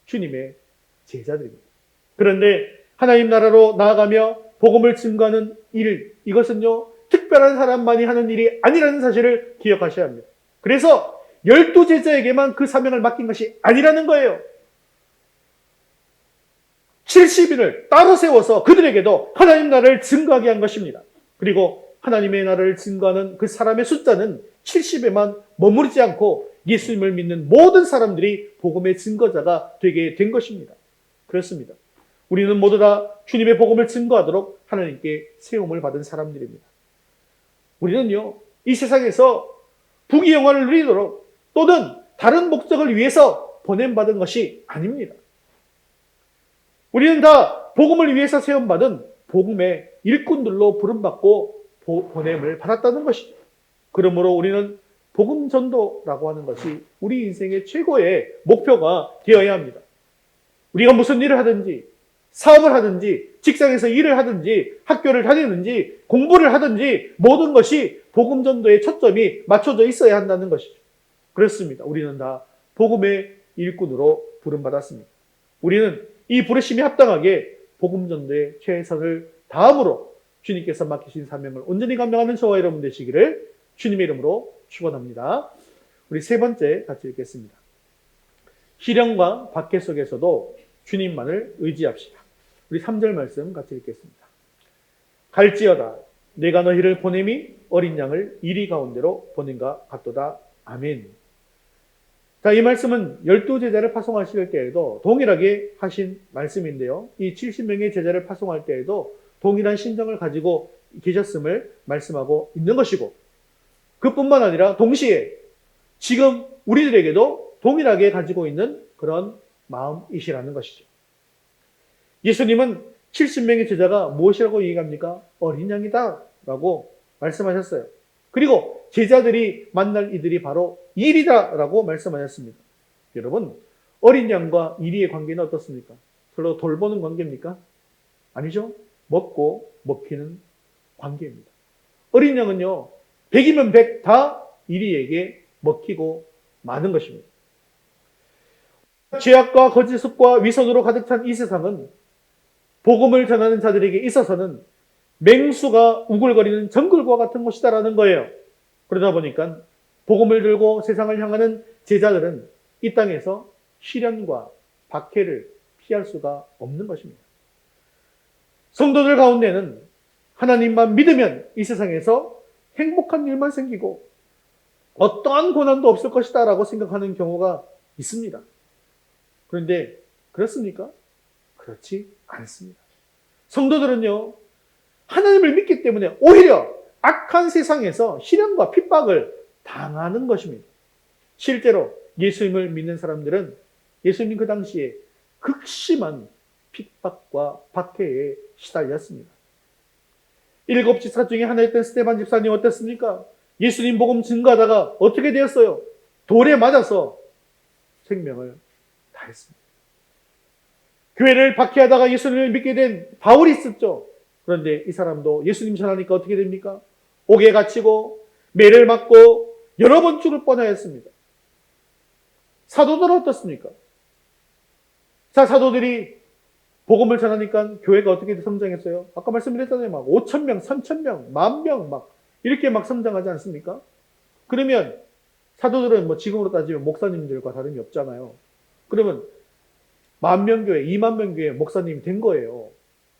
주님의 제자들입니다. 그런데 하나님 나라로 나아가며 복음을 증거하는 일, 이것은요 특별한 사람만이 하는 일이 아니라는 사실을 기억하셔야 합니다. 그래서 12제자에게만 그 사명을 맡긴 것이 아니라는 거예요. 70인을 따로 세워서 그들에게도 하나님 나라를 증거하게 한 것입니다. 그리고 하나님의 나라를 증거하는 그 사람의 숫자는 70에만 머무르지 않고 예수님을 믿는 모든 사람들이 복음의 증거자가 되게 된 것입니다. 그렇습니다. 우리는 모두 다 주님의 복음을 증거하도록 하나님께 세움을 받은 사람들입니다. 우리는요, 이 세상에서 부귀영화를 누리도록 또는 다른 목적을 위해서 보냄받은 것이 아닙니다. 우리는 다 복음을 위해서 세움받은 복음의 일꾼들로 부름받고 보냄을 받았다는 것이죠. 그러므로 우리는 복음 전도라고 하는 것이 우리 인생의 최고의 목표가 되어야 합니다. 우리가 무슨 일을 하든지, 사업을 하든지, 직장에서 일을 하든지, 학교를 다니든지, 공부를 하든지 모든 것이 복음 전도의 초점이 맞춰져 있어야 한다는 것이죠. 그렇습니다. 우리는 다 복음의 일꾼으로 부름받았습니다. 우리는 이 부르심에 합당하게 복음 전도에 최선을 다함으로 주님께서 맡기신 사명을 온전히 감당하는 저와 여러분 되시기를 주님의 이름으로 축원합니다. 우리 세 번째 같이 읽겠습니다. 시련과 박해 속에서도 주님만을 의지합시다. 우리 3절 말씀 같이 읽겠습니다. 갈지어다 내가 너희를 보냄이 어린 양을 이리 가운데로 보낸가 같도다. 아멘. 자, 이 말씀은 12제자를 파송하실 때에도 동일하게 하신 말씀인데요. 이 70명의 제자를 파송할 때에도 동일한 심정을 가지고 계셨음을 말씀하고 있는 것이고, 그뿐만 아니라 동시에 지금 우리들에게도 동일하게 가지고 있는 그런 마음이시라는 것이죠. 예수님은 70명의 제자가 무엇이라고 얘기합니까? 어린 양이다 라고 말씀하셨어요. 그리고 제자들이 만날 이들이 바로 일이다 라고 말씀하셨습니다. 여러분, 어린 양과 이리의 관계는 어떻습니까? 서로 돌보는 관계입니까? 아니죠. 먹고 먹히는 관계입니다. 어린 양은요, 100이면 100 다 이리에게 먹히고 마는 것입니다. 죄악과 거짓과 위선으로 가득 찬 이 세상은 복음을 전하는 자들에게 있어서는 맹수가 우글거리는 정글과 같은 곳이다라는 거예요. 그러다 보니까 복음을 들고 세상을 향하는 제자들은 이 땅에서 시련과 박해를 피할 수가 없는 것입니다. 성도들 가운데는 하나님만 믿으면 이 세상에서 행복한 일만 생기고 어떠한 고난도 없을 것이다 라고 생각하는 경우가 있습니다. 그런데 그렇습니까? 그렇지 않습니다. 성도들은요, 하나님을 믿기 때문에 오히려 악한 세상에서 시련과 핍박을 당하는 것입니다. 실제로 예수님을 믿는 사람들은 예수님 그 당시에 극심한 핍박과 박해에 시달렸습니다. 7 집사 중에 하나였던 스데반 집사님 어땠습니까? 예수님 복음 증거하다가 어떻게 되었어요? 돌에 맞아서 생명을 다했습니다. 교회를 박해하다가 예수님을 믿게 된 바울이 있었죠. 그런데 이 사람도 예수님 전하니까 어떻게 됩니까? 옥에 갇히고 매를 맞고 여러 번 죽을 뻔하였습니다. 사도들은 어떻습니까? 자, 사도들이 복음을 전하니까 교회가 어떻게 성장했어요? 아까 말씀드렸잖아요. 막 5,000명, 3,000명, 10,000명 막 이렇게 막 성장하지 않습니까? 그러면 사도들은 뭐 지금으로 따지면 목사님들과 다름이 없잖아요. 그러면 10,000명 교회, 20,000명 교회 목사님이 된 거예요.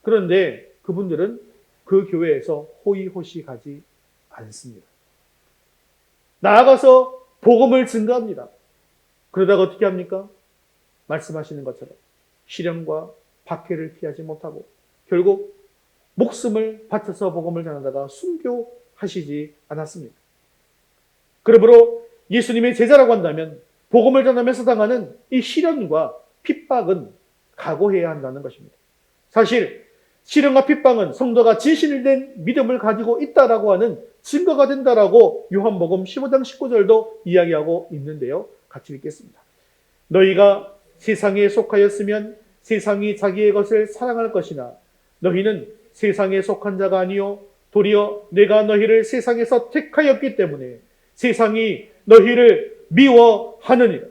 그런데 그분들은 그 교회에서 호의호시 가지 않습니다. 나아가서 복음을 증거합니다. 그러다가 어떻게 합니까? 말씀하시는 것처럼 시련과 박해를 피하지 못하고 결국 목숨을 바쳐서 복음을 전하다가 순교하시지 않았습니다. 그러므로 예수님의 제자라고 한다면 복음을 전하면서 당하는 이 시련과 핍박은 각오해야 한다는 것입니다. 사실 시련과 핍박은 성도가 진실된 믿음을 가지고 있다라고 하는 증거가 된다라고 요한복음 15장 19절도 이야기하고 있는데요. 같이 읽겠습니다. 너희가 세상에 속하였으면 세상이 자기의 것을 사랑할 것이나 너희는 세상에 속한 자가 아니요 도리어 내가 너희를 세상에서 택하였기 때문에 세상이 너희를 미워하느니라.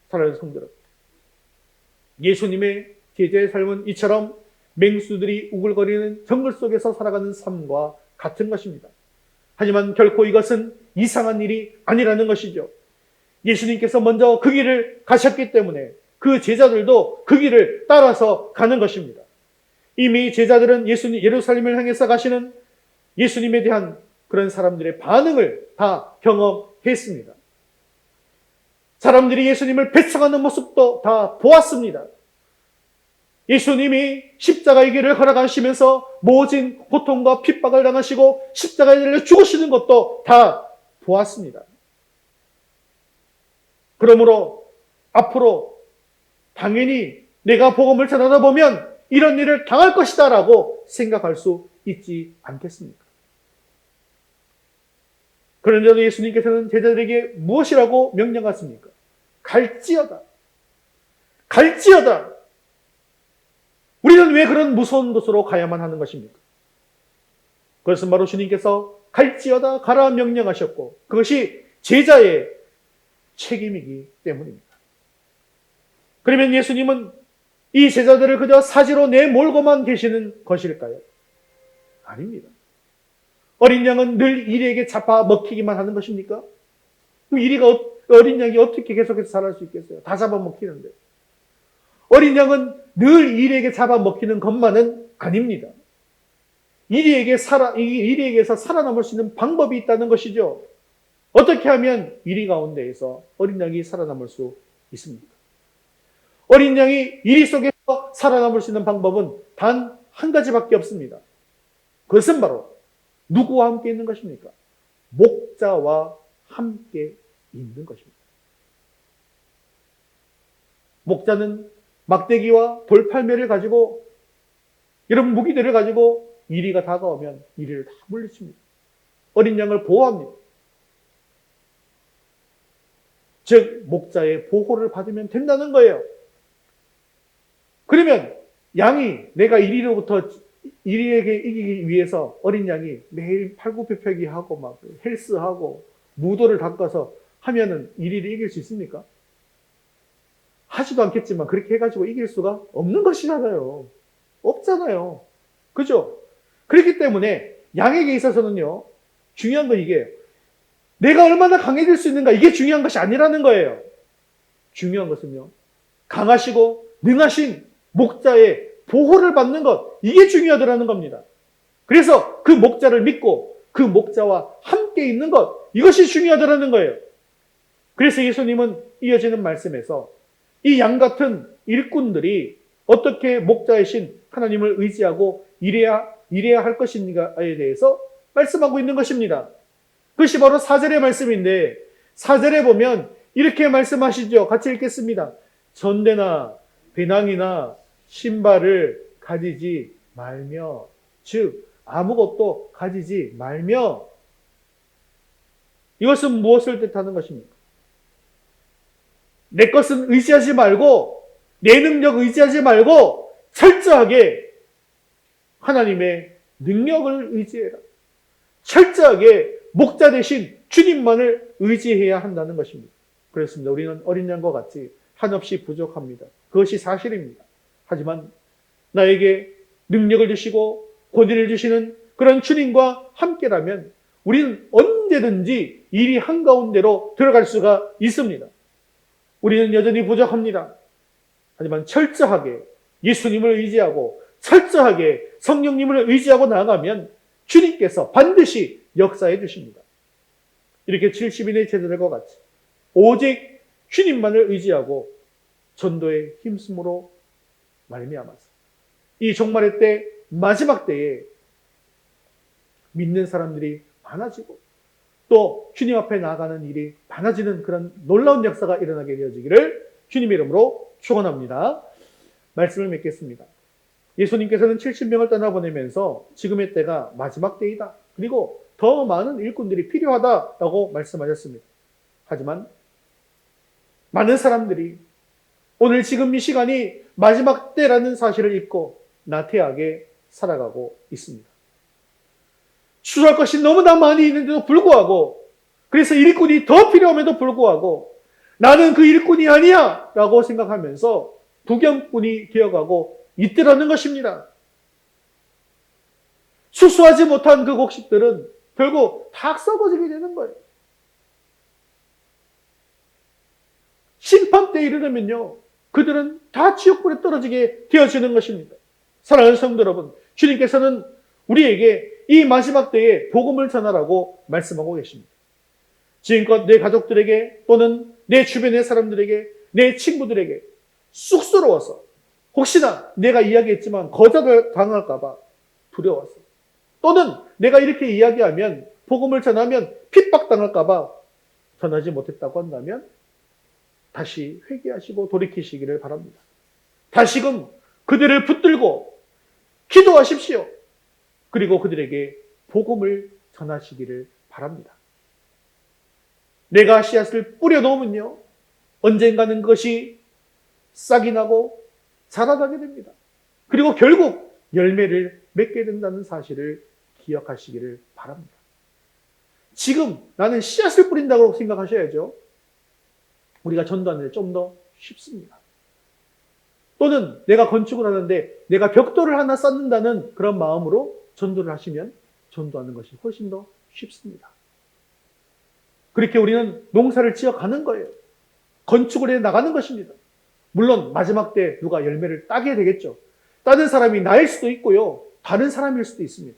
사랑하는 성도들, 예수님의 제자의 삶은 이처럼 맹수들이 우글거리는 정글 속에서 살아가는 삶과 같은 것입니다. 하지만 결코 이것은 이상한 일이 아니라는 것이죠. 예수님께서 먼저 그 길을 가셨기 때문에 그 제자들도 그 길을 따라서 가는 것입니다. 이미 제자들은 예루살렘을 향해서 가시는 예수님에 대한 그런 사람들의 반응을 다 경험했습니다. 사람들이 예수님을 배척하는 모습도 다 보았습니다. 예수님이 십자가의 길을 걸어가시면서 모진 고통과 핍박을 당하시고 십자가에 달려 죽으시는 것도 다 보았습니다. 그러므로 앞으로 당연히 내가 복음을 전하다 보면 이런 일을 당할 것이다 라고 생각할 수 있지 않겠습니까? 그런데도 예수님께서는 제자들에게 무엇이라고 명령하십니까? 갈지어다. 갈지어다. 우리는 왜 그런 무서운 곳으로 가야만 하는 것입니까? 그것은 바로 주님께서 갈지어다 가라 명령하셨고 그것이 제자의 책임이기 때문입니다. 그러면 예수님은 이 제자들을 그저 사지로 내몰고만 계시는 것일까요? 아닙니다. 어린 양은 늘 이리에게 잡아 먹히기만 하는 것입니까? 그 어린 양이 어떻게 계속해서 살아갈 수 있겠어요? 다 잡아먹히는데. 어린 양은 늘 이리에게 잡아먹히는 것만은 아닙니다. 이리에게서 살아남을 수 있는 방법이 있다는 것이죠. 어떻게 하면 이리 가운데에서 어린 양이 살아남을 수 있습니까? 어린 양이 이리 속에서 살아남을 수 있는 방법은 단 한 가지밖에 없습니다. 그것은 바로 누구와 함께 있는 것입니까? 목자와 함께 있는 것입니다. 목자는 막대기와 돌팔매를 가지고 이런 무기들을 가지고 이리가 다가오면 이리를 다 물리칩니다. 어린 양을 보호합니다. 즉 목자의 보호를 받으면 된다는 거예요. 그러면 양이 내가 이리로부터 이리에게 이기기 위해서 어린 양이 매일 팔굽혀펴기 하고 막 헬스하고 무도를 닦아서 하면은 이리를 이길 수 있습니까? 하지도 않겠지만 그렇게 해가지고 이길 수가 없는 것이잖아요. 없잖아요. 그죠? 그렇기 때문에 양에게 있어서는요, 중요한 건 이게 내가 얼마나 강해질 수 있는가 이게 중요한 것이 아니라는 거예요. 중요한 것은요, 강하시고 능하신 목자의 보호를 받는 것, 이게 중요하더라는 겁니다. 그래서 그 목자를 믿고 그 목자와 함께 있는 것, 이것이 중요하더라는 거예요. 그래서 예수님은 이어지는 말씀에서 이 양 같은 일꾼들이 어떻게 목자이신 하나님을 의지하고 일해야 할 것인가에 대해서 말씀하고 있는 것입니다. 그것이 바로 4절의 말씀인데 4절에 보면 이렇게 말씀하시죠. 같이 읽겠습니다. 전대나 배낭이나 신발을 가지지 말며, 즉 아무것도 가지지 말며. 이것은 무엇을 뜻하는 것입니까? 내 것은 의지하지 말고, 내 능력 의지하지 말고 철저하게 하나님의 능력을 의지해라. 철저하게 목자 대신 주님만을 의지해야 한다는 것입니다. 그렇습니다. 우리는 어린 양과 같이 한없이 부족합니다. 그것이 사실입니다. 하지만 나에게 능력을 주시고 권위를 주시는 그런 주님과 함께라면 우리는 언제든지 일이 한가운데로 들어갈 수가 있습니다. 우리는 여전히 부족합니다. 하지만 철저하게 예수님을 의지하고 철저하게 성령님을 의지하고 나아가면 주님께서 반드시 역사해 주십니다. 이렇게 70인의 제자들과 같이 오직 주님만을 의지하고 전도에 힘쓰므로 말미암아서 이 종말의 때, 마지막 때에 믿는 사람들이 많아지고 또 주님 앞에 나아가는 일이 많아지는 그런 놀라운 역사가 일어나게 되어지기를 주님의 이름으로 축원합니다. 말씀을 맺겠습니다. 예수님께서는 70명을 떠나보내면서 지금의 때가 마지막 때이다. 그리고 더 많은 일꾼들이 필요하다라고 말씀하셨습니다. 하지만 많은 사람들이 오늘 지금 이 시간이 마지막 때라는 사실을 잊고 나태하게 살아가고 있습니다. 추수할 것이 너무나 많이 있는데도 불구하고, 그래서 일꾼이 더 필요함에도 불구하고 나는 그 일꾼이 아니야 라고 생각하면서 부경꾼이 되어가고 있더라는 것입니다. 추수하지 못한 그 곡식들은 결국 다 썩어지게 되는 거예요. 심판 때에 이르면요, 그들은 다 지옥불에 떨어지게 되어지는 것입니다. 사랑하는 성도 여러분, 주님께서는 우리에게 이 마지막 때에 복음을 전하라고 말씀하고 계십니다. 지금껏 내 가족들에게 또는 내 주변의 사람들에게, 내 친구들에게 쑥스러워서 혹시나 내가 이야기했지만 거절을 당할까봐 두려워서, 또는 내가 이렇게 이야기하면, 복음을 전하면 핍박당할까봐 전하지 못했다고 한다면 다시 회개하시고 돌이키시기를 바랍니다. 다시금 그들을 붙들고 기도하십시오. 그리고 그들에게 복음을 전하시기를 바랍니다. 내가 씨앗을 뿌려놓으면요, 언젠가는 그것이 싹이 나고 자라나게 됩니다. 그리고 결국 열매를 맺게 된다는 사실을 기억하시기를 바랍니다. 지금 나는 씨앗을 뿌린다고 생각하셔야죠. 우리가 전도하는 데 좀 더 쉽습니다. 또는 내가 건축을 하는데 내가 벽돌을 하나 쌓는다는 그런 마음으로 전도를 하시면 전도하는 것이 훨씬 더 쉽습니다. 그렇게 우리는 농사를 지어가는 거예요. 건축을 해 나가는 것입니다. 물론 마지막 때 누가 열매를 따게 되겠죠. 따는 사람이 나일 수도 있고요, 다른 사람일 수도 있습니다.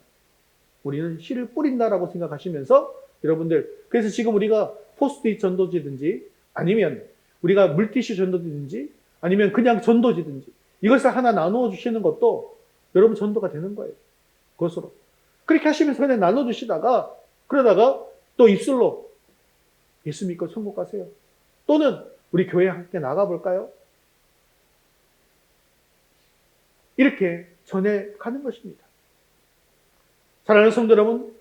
우리는 씨를 뿌린다라고 생각하시면서 여러분들, 그래서 지금 우리가 포스트잇 전도지든지 아니면 우리가 물티슈 전도지든지 아니면 그냥 전도지든지 이것을 하나 나누어 주시는 것도 여러분 전도가 되는 거예요. 그것으로. 그렇게 하시면서 그냥 나눠주시다가 그러다가 또 입술로 예수 믿고 천국 가세요. 또는 우리 교회 함께 나가볼까요? 이렇게 전해가는 것입니다. 사랑하는 성도 여러분,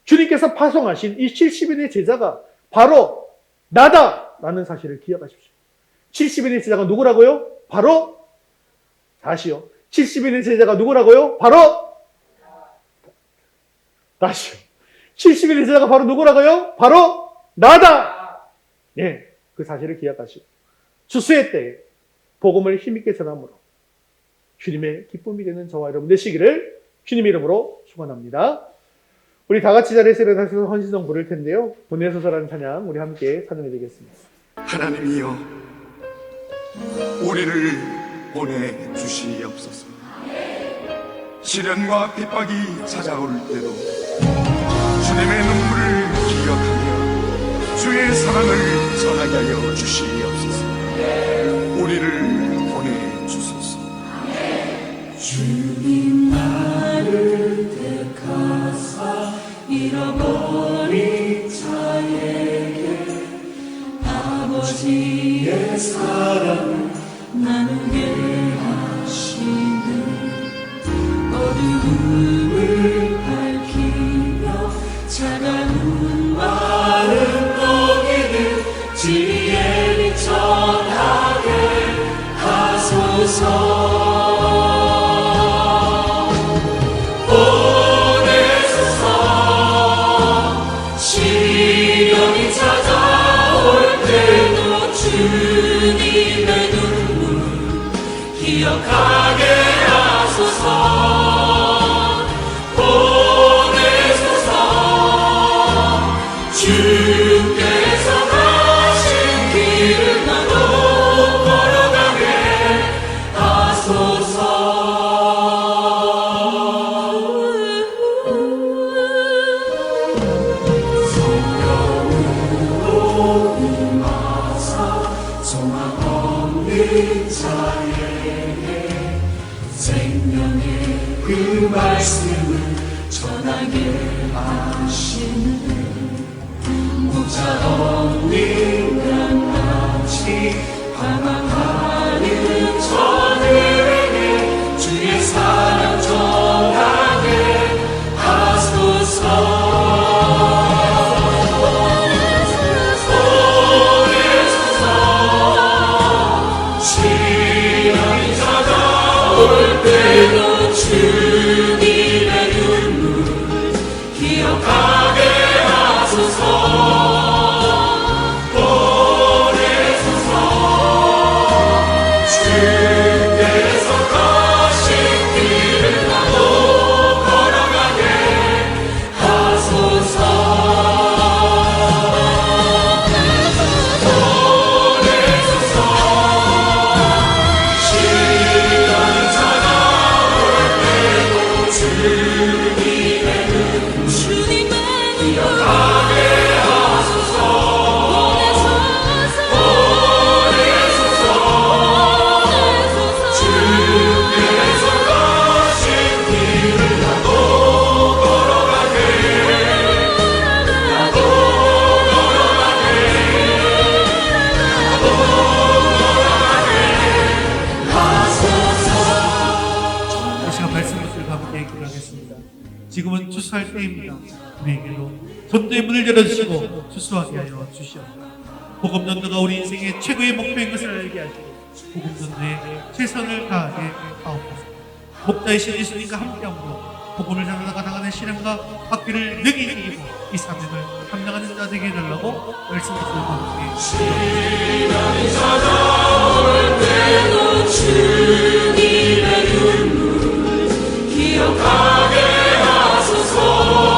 주님께서 파송하신 이 70인의 제자가 바로 나다라는 사실을 기억하십시오. 70인의 제자가 누구라고요? 바로, 다시요. 70인의 제자가 누구라고요? 바로, 다시요. 70인의 제자가 바로 누구라고요? 바로 나다! 예, 그 사실을 기억하시고 추수의 때에 복음을 힘있게 전함으로 주님의 기쁨이 되는 저와 여러분 되시기를 주님의 이름으로 축원합니다. 우리 다 같이 자리에서 일어나서 헌신성 부를 텐데요. 보내소서라는 찬양 우리 함께 찬양해 드리겠습니다. 하나님이여, 우리를 보내주시옵소서. 시련과 핍박이 찾아올 때도 주님의 눈물을 기억하며 주의 사랑을 전하게 하여 주시옵소서. 우리를 보내주소서. 주님 나를 택하사 잃어버린 자에게 아버지의 사랑을 나누게 하시는 어두움을 밝히며 차가운 마른 고개를 진리의 빛 전하게 하소서. 주님의 눈물 기억하게 하소서. 보내소서. 주께서 가신 길을 나도 걸어가게 하소서. 성령으로 임하사 소망 없는 자에게 생명의 그 말씀을 전하게 하시는 목자 없는 강같이 방황하는 저들에게 주의 사랑 전하게 하소서. 때도 주님의 눈물 기억하게 하소서. 보내소서. 함께 기도하겠습니다. 지금은 추수할 때입니다. 우리에게도 전도의 문을 열어주시고 추수하게 하여 주시옵소서. 복음 전도가 우리 인생의 최고의 목표인 것을 알게 하시고 복음 전도에 최선을 다하게 하옵소서. 목자이신 예수님과 함께함으로 복음을 전하다가 당하는 시련과 박해를 능히 이기고 이 사명을 감당하는 자 되게 해달라고 말씀 주시고 함께 시련이 찾아올 때도 주님의 눈물 기억하게 하소서.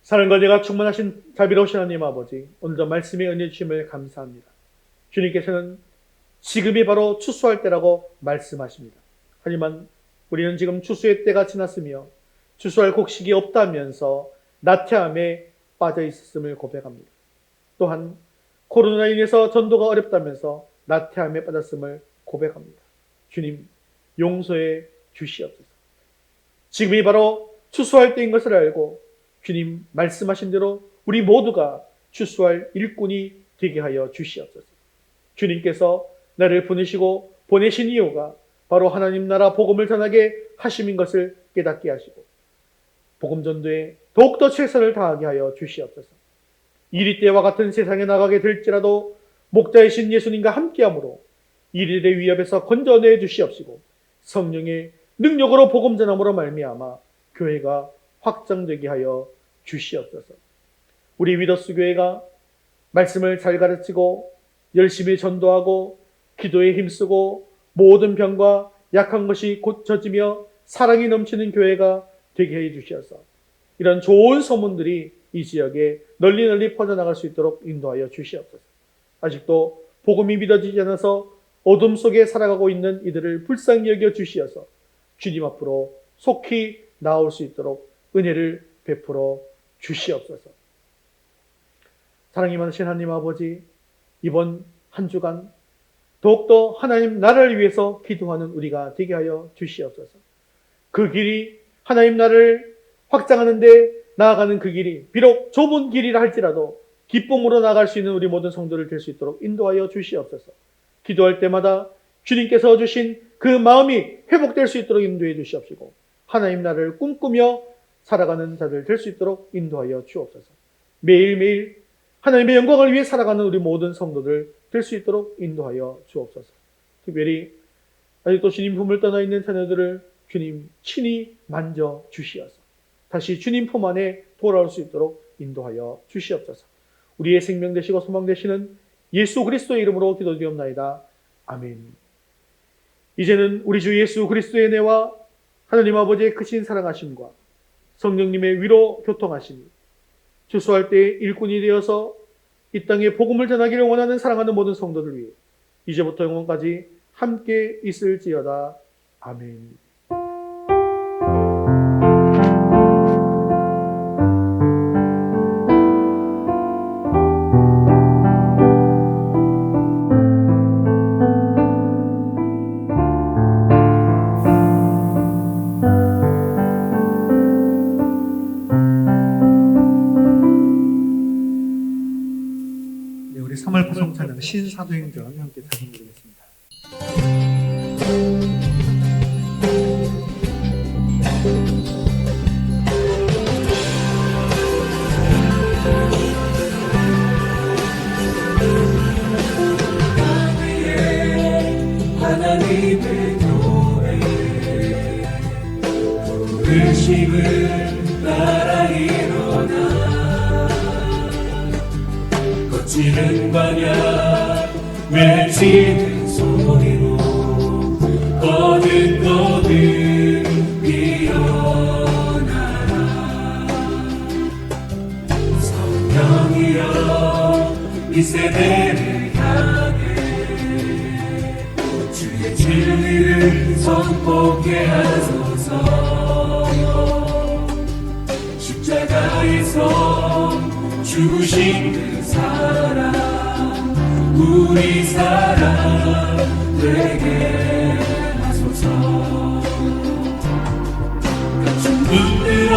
사랑과 은혜가 충만하신 자비로우신 하나님 아버지, 오늘도 말씀의 은혜 주심을 감사합니다. 주님께서는 지금이 바로 추수할 때라고 말씀하십니다. 하지만 우리는 지금 추수의 때가 지났으며 추수할 곡식이 없다면서 나태함에 빠져 있음을 고백합니다. 또한 코로나로 인해서 전도가 어렵다면서 나태함에 빠졌음을 고백합니다. 주님, 용서해 주시옵소서. 지금이 바로 추수할 때인 것을 알고 주님 말씀하신 대로 우리 모두가 추수할 일꾼이 되게 하여 주시옵소서. 주님께서 나를 보내시고 보내신 이유가 바로 하나님 나라 복음을 전하게 하심인 것을 깨닫게 하시고 복음 전도에 더욱더 최선을 다하게 하여 주시옵소서. 이리 때와 같은 세상에 나가게 될지라도 목자이신 예수님과 함께함으로 이리의 위협에서 건져내 주시옵시고 성령의 능력으로 복음 전함으로 말미암아 교회가 확장되게 하여 주시옵소서. 우리 위더스 교회가 말씀을 잘 가르치고 열심히 전도하고 기도에 힘쓰고 모든 병과 약한 것이 고쳐지며 사랑이 넘치는 교회가 되게 해 주셔서 이런 좋은 소문들이 이 지역에 널리 퍼져나갈 수 있도록 인도하여 주시옵소서. 아직도 복음이 믿어지지 않아서 어둠 속에 살아가고 있는 이들을 불쌍히 여겨 주시어서 주님 앞으로 속히 나올 수 있도록 은혜를 베풀어 주시옵소서. 사랑이 많으신 하나님 아버지, 이번 한 주간 더욱더 하나님 나라를 위해서 기도하는 우리가 되게 하여 주시옵소서. 그 길이 하나님 나라를 확장하는 데 나아가는 그 길이 비록 좁은 길이라 할지라도 기쁨으로 나아갈 수 있는 우리 모든 성도를 될 수 있도록 인도하여 주시옵소서. 기도할 때마다 주님께서 주신 그 마음이 회복될 수 있도록 인도해 주시옵시고 하나님 나라를 꿈꾸며 살아가는 자들 될 수 있도록 인도하여 주옵소서. 매일매일 하나님의 영광을 위해 살아가는 우리 모든 성도들 될 수 있도록 인도하여 주옵소서. 특별히 아직도 주님 품을 떠나 있는 자녀들을 주님 친히 만져 주시어서 다시 주님 품 안에 돌아올 수 있도록 인도하여 주시옵소서. 우리의 생명 되시고 소망 되시는 예수 그리스도의 이름으로 기도드리옵나이다. 아멘. 이제는 우리 주 예수 그리스도의 은혜와 하나님 아버지의 크신 사랑하심과 성령님의 위로 교통하심이 추수할 때 일꾼이 되어서 이 땅에 복음을 전하기를 원하는 사랑하는 모든 성도들 위해 이제부터 영원까지 함께 있을지어다. 아멘. 우리 3월 파송 찬양 신사도행전 함께 찬양드리겠습니다. 하나님의 교회 부르심을 따라 일어나 지른 광야 외치는 소리로 거듭 일어나라. 성령이여 이 세대를 향해 주의 진리를 선포케 하소서. 십자가에서 죽으신 그 사랑 우리 사랑 되게 하소서. 같은 눈들어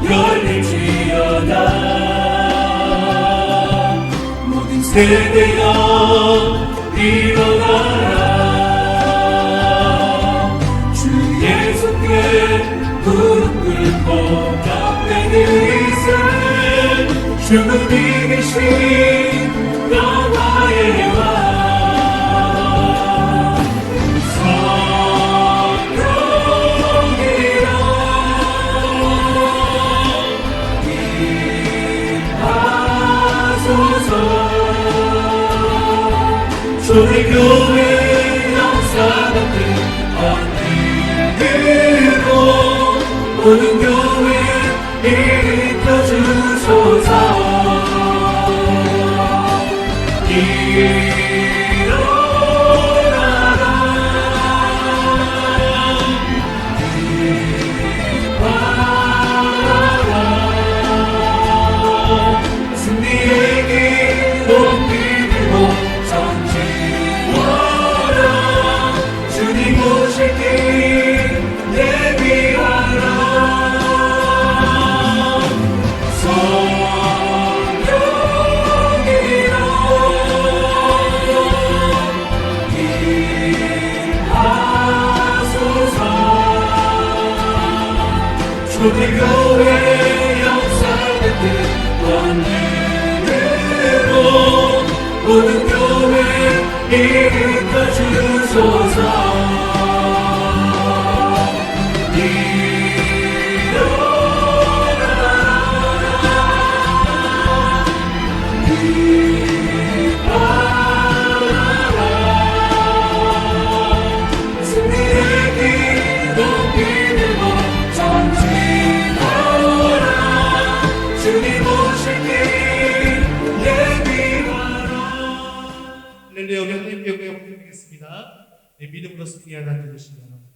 열릴지어다. 모든 세대여 일어나라. 주 예수께 무릎 꿇고 격배는 이슬 주는 이기신 영화의 왕 성령이여 임하소서. 초대교회 역사 같은 언니들로 모든 교회 일으켜 주소서. 승리의 길 높이 들고 전진하라. 주님 오실 길 대비하라. 초대교회 역사 같은 원리대로 모든 교회 일으켜 주소서. 승리의 길 높이 들고 전진하라. 주님 오실 길 예비하라. 할렐루야. 우리 하나님 배우에 드리겠습니다. 네, 믿음으로 승리하는 한 주시기 바랍니다.